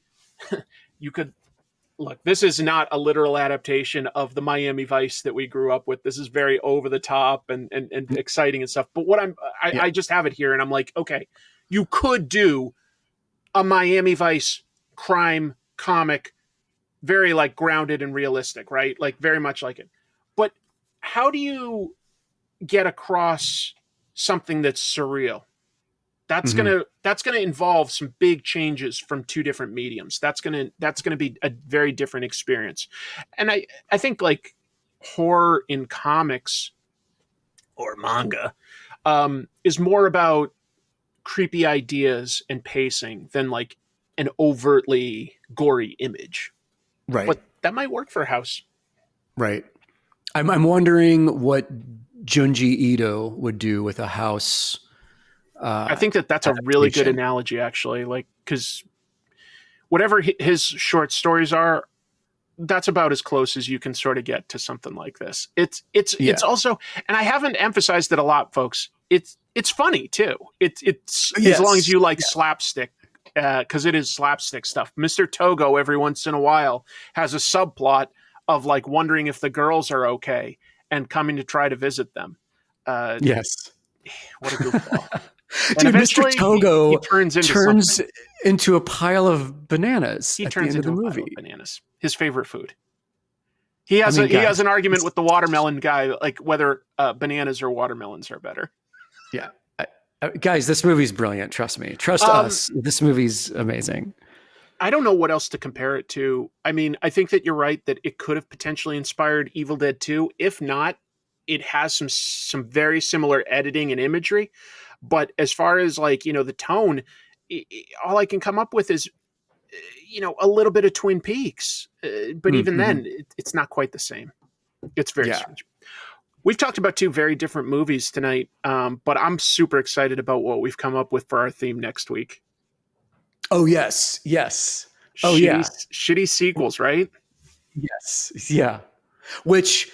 look, this is not a literal adaptation of the Miami Vice that we grew up with. This is very over the top and exciting and stuff. But I just have it here and I'm like, okay, you could do a Miami Vice crime comic, very like grounded and realistic, right? Like very much like it. But how do you get across something that's surreal? That's gonna involve some big changes from two different mediums. That's gonna be a very different experience. And I think like horror in comics or manga is more about creepy ideas and pacing than like an overtly gory image. Right. But that might work for House. Right. I'm wondering what Junji Ito would do with a House. I think that's a really good adaptation. analogy, actually. Like, because whatever his short stories are, that's about as close as you can sort of get to something like this. It's also, and I haven't emphasized it a lot, folks. It's funny too. It's as long as you like slapstick, because it is slapstick stuff. Mr. Togo every once in a while has a subplot of like wondering if the girls are okay and coming to try to visit them. Yes. What a goofball. Dude, Mr. Togo he turns into a pile of bananas he at turns the end into of the a pile movie. of bananas. His favorite food. He has an argument with the watermelon guy, like whether bananas or watermelons are better. Yeah. Guys, this movie's brilliant. Trust me. Trust us. This movie's amazing. I don't know what else to compare it to. I mean, I think that you're right that it could have potentially inspired Evil Dead 2. If not, it has some very similar editing and imagery. But as far as like, the tone, all I can come up with is, a little bit of Twin Peaks. But even then, it's not quite the same. It's very strange. We've talked about two very different movies tonight, but I'm super excited about what we've come up with for our theme next week. Oh, yes. Yes. Oh, yeah. Shitty sequels, right? Yes. Yeah. Which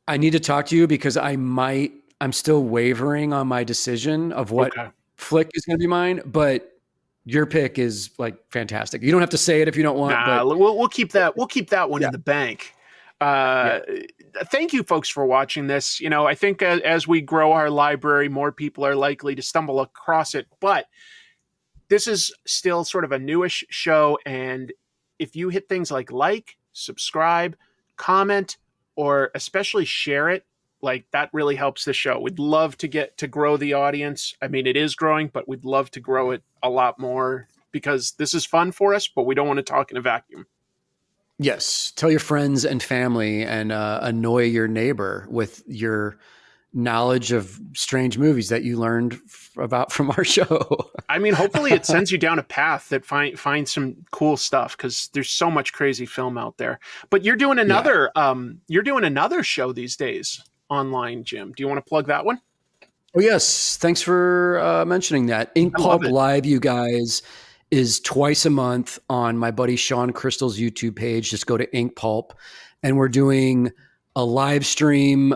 I need to talk to you because I'm still wavering on my decision of what flick is going to be mine, but your pick is like fantastic. You don't have to say it if you don't want. Nah, but we'll keep that. We'll keep that one in the bank. Thank you, folks, for watching this. I think as we grow our library, more people are likely to stumble across it. But this is still sort of a newish show, and if you hit things like, subscribe, comment, or especially share it, like that really helps the show. We'd love to grow the audience. I mean, it is growing, but we'd love to grow it a lot more. because this is fun for us, but we don't want to talk in a vacuum. Yes. Tell your friends and family and annoy your neighbor with your knowledge of strange movies that you learned about from our show. I mean, hopefully it sends you down a path that finds some cool stuff, because there's so much crazy film out there. But you're doing another show these days online, Jim. Do you want to plug that one? Oh, yes. Thanks for mentioning that. Ink Pulp Live, you guys, is twice a month on my buddy Sean Crystal's YouTube page. Just go to Ink Pulp. And we're doing a live stream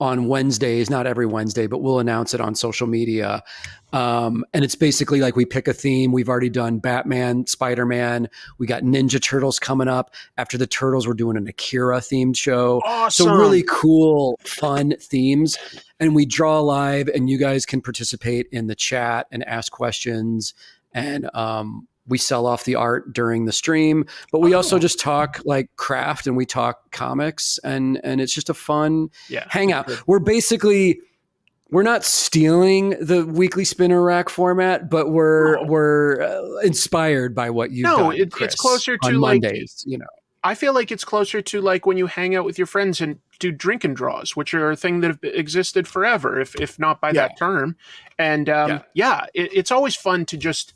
on Wednesdays, not every Wednesday, but we'll announce it on social media. And it's basically like we pick a theme. We've already done Batman, Spider-Man. We got Ninja Turtles coming up. After the Turtles, we're doing an Akira themed show. Awesome. So really cool, fun themes. And we draw live, and you guys can participate in the chat and ask questions. And we sell off the art during the stream, but we also just talk like craft, and we talk comics, and it's just a fun hangout. We're not stealing the weekly spinner rack format, but we're inspired by what you've done, Chris, it's closer to on like Mondays, I feel like it's closer to like when you hang out with your friends and do drink and draws, which are a thing that have existed forever, if not by that term. And it's always fun to just,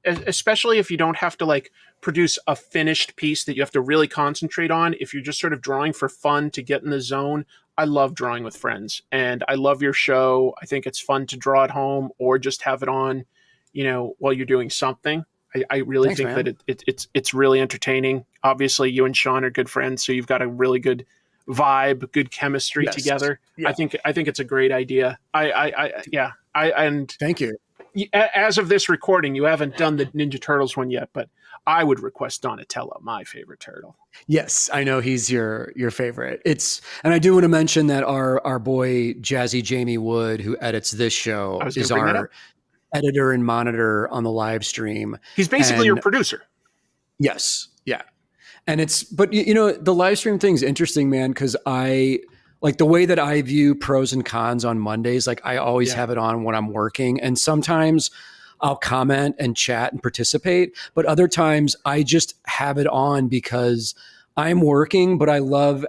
especially if you don't have to like produce a finished piece that you have to really concentrate on. If you're just sort of drawing for fun to get in the zone, I love drawing with friends, and I love your show. I think it's fun to draw at home or just have it on, while you're doing something. I really think that it's really entertaining. Obviously, you and Sean are good friends, so you've got a really good vibe, good chemistry together. Yeah. I think it's a great idea. And thank you. As of this recording, you haven't done the Ninja Turtles one yet, but I would request Donatello, my favorite turtle. Yes, I know he's your favorite. And I do want to mention that our boy Jazzy Jamie Wood, who edits this show, is our editor and monitor on the live stream. He's basically your producer. Yes. Yeah. And but the live stream thing is interesting, man, because I like the way that I view pros and cons on Mondays. Like I always have it on when I'm working, and sometimes I'll comment and chat and participate, but other times I just have it on because I'm working, but I love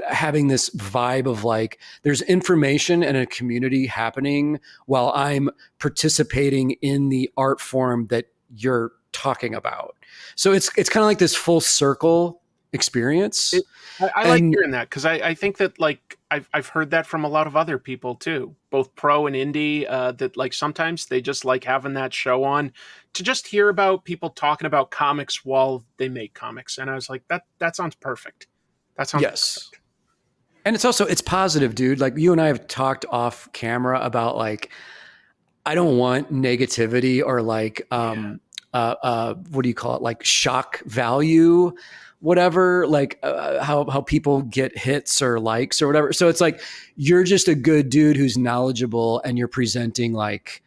having this vibe of like there's information and a community happening while I'm participating in the art form that you're talking about. So it's kind of like this full circle experience. I like hearing that, because I think that like I've heard that from a lot of other people too, both pro and indie, that like sometimes they just like having that show on to just hear about people talking about comics while they make comics. And I was like, that sounds perfect. That sounds perfect. And it's positive, dude. Like you and I have talked off camera about like, I don't want negativity or like, what do you call it? Like shock value, whatever, like how people get hits or likes or whatever. So it's like, you're just a good dude who's knowledgeable, and you're presenting like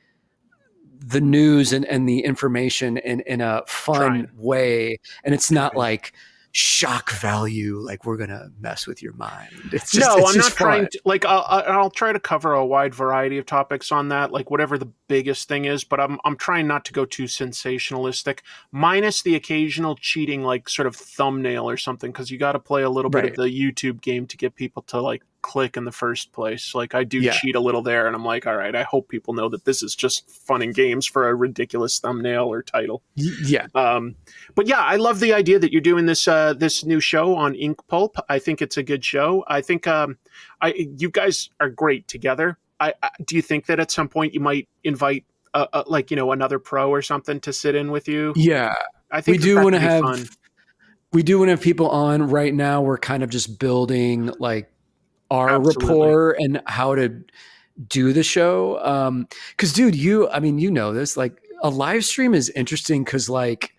the news and the information in a fun way. And it's not like shock value, like we're gonna mess with your mind. I'm not trying to like I'll try to cover a wide variety of topics on that, like whatever the biggest thing is, but I'm trying not to go too sensationalistic, minus the occasional cheating like sort of thumbnail or something, because you got to play a little bit of the YouTube game to get people to like click in the first place. Like I do cheat a little there, and I'm like, all right, I hope people know that this is just fun and games for a ridiculous thumbnail or title. But yeah, I love the idea that you're doing this this new show on Ink Pulp. I think it's a good show. I think you guys are great together. Do you think that at some point you might invite like another pro or something to sit in with you? Yeah, I think we do want to have fun. We do want to have people on. Right now we're kind of just building like our rapport and how to do the show. Because dude, you know this, like a live stream is interesting because like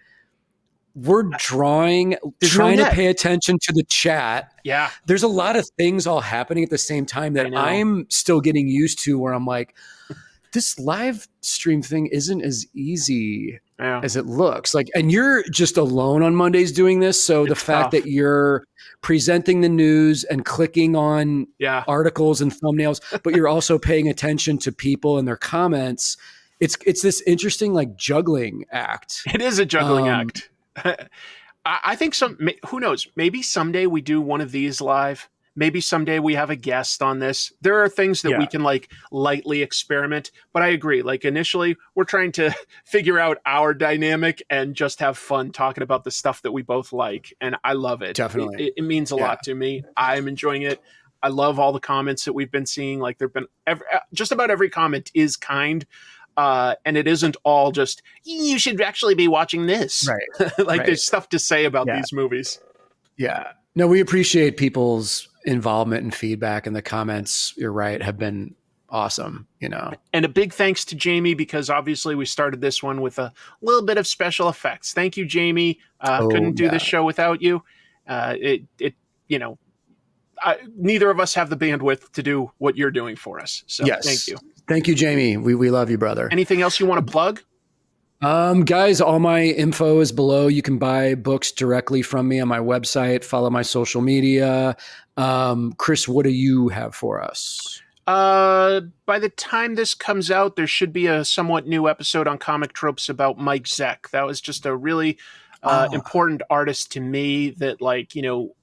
we're trying to pay attention to the chat. Yeah. There's a lot of things all happening at the same time that I'm still getting used to, where I'm like, this live stream thing isn't as easy as it looks like. And you're just alone on Mondays doing this. So the fact that you're presenting the news and clicking on articles and thumbnails, but you're also paying attention to people and their comments, it's this interesting like juggling act. It is a juggling act. I think who knows? Maybe someday we do one of these live. Maybe someday we have a guest on this. There are things that we can like lightly experiment, but I agree. Like initially we're trying to figure out our dynamic and just have fun talking about the stuff that we both like. And I love it. Definitely. It means a lot to me. I'm enjoying it. I love all the comments that we've been seeing. Like there've been just about every comment is kind. And it isn't all just, you should actually be watching this. Right. There's stuff to say about these movies. Yeah. No, we appreciate people's involvement and feedback, and the comments, you're right, have been awesome, you know. And a big thanks to Jamie, because obviously we started this one with a little bit of special effects. Thank you, Jamie. Couldn't do this show without you. Neither of us have the bandwidth to do what you're doing for us. So thank you. Thank you, Jamie. We love you, brother. Anything else you want to plug? Guys, all my info is below. You can buy books directly from me on my website. Follow my social media. Chris, what do you have for us? By the time this comes out, there should be a somewhat new episode on Comic Tropes about Mike Zeck. That was just a really important artist to me that, like, you know,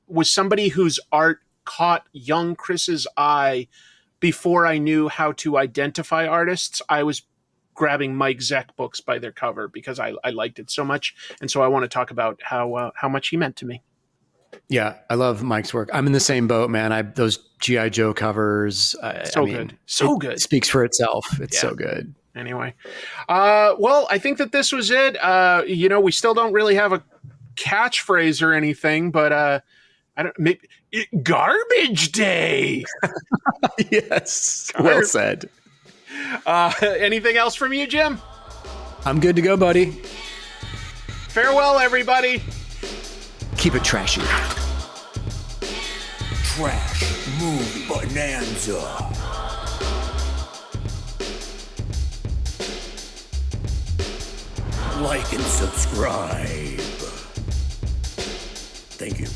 was somebody whose art caught young Chris's eye before I knew how to identify artists. I was grabbing Mike Zeck books by their cover because I liked it so much. And so I want to talk about how much he meant to me. Yeah, I love Mike's work. I'm in the same boat, man. Those G.I. Joe covers. Good. It speaks for itself. It's so good. Anyway. Well, I think that this was it. We still don't really have a catchphrase or anything, but Garbage Day. Yes. Well said. Anything else from you, Jim? I'm good to go, buddy. Farewell, everybody. Keep it trashy. Trash Movie Bonanza. Like and subscribe. Thank you.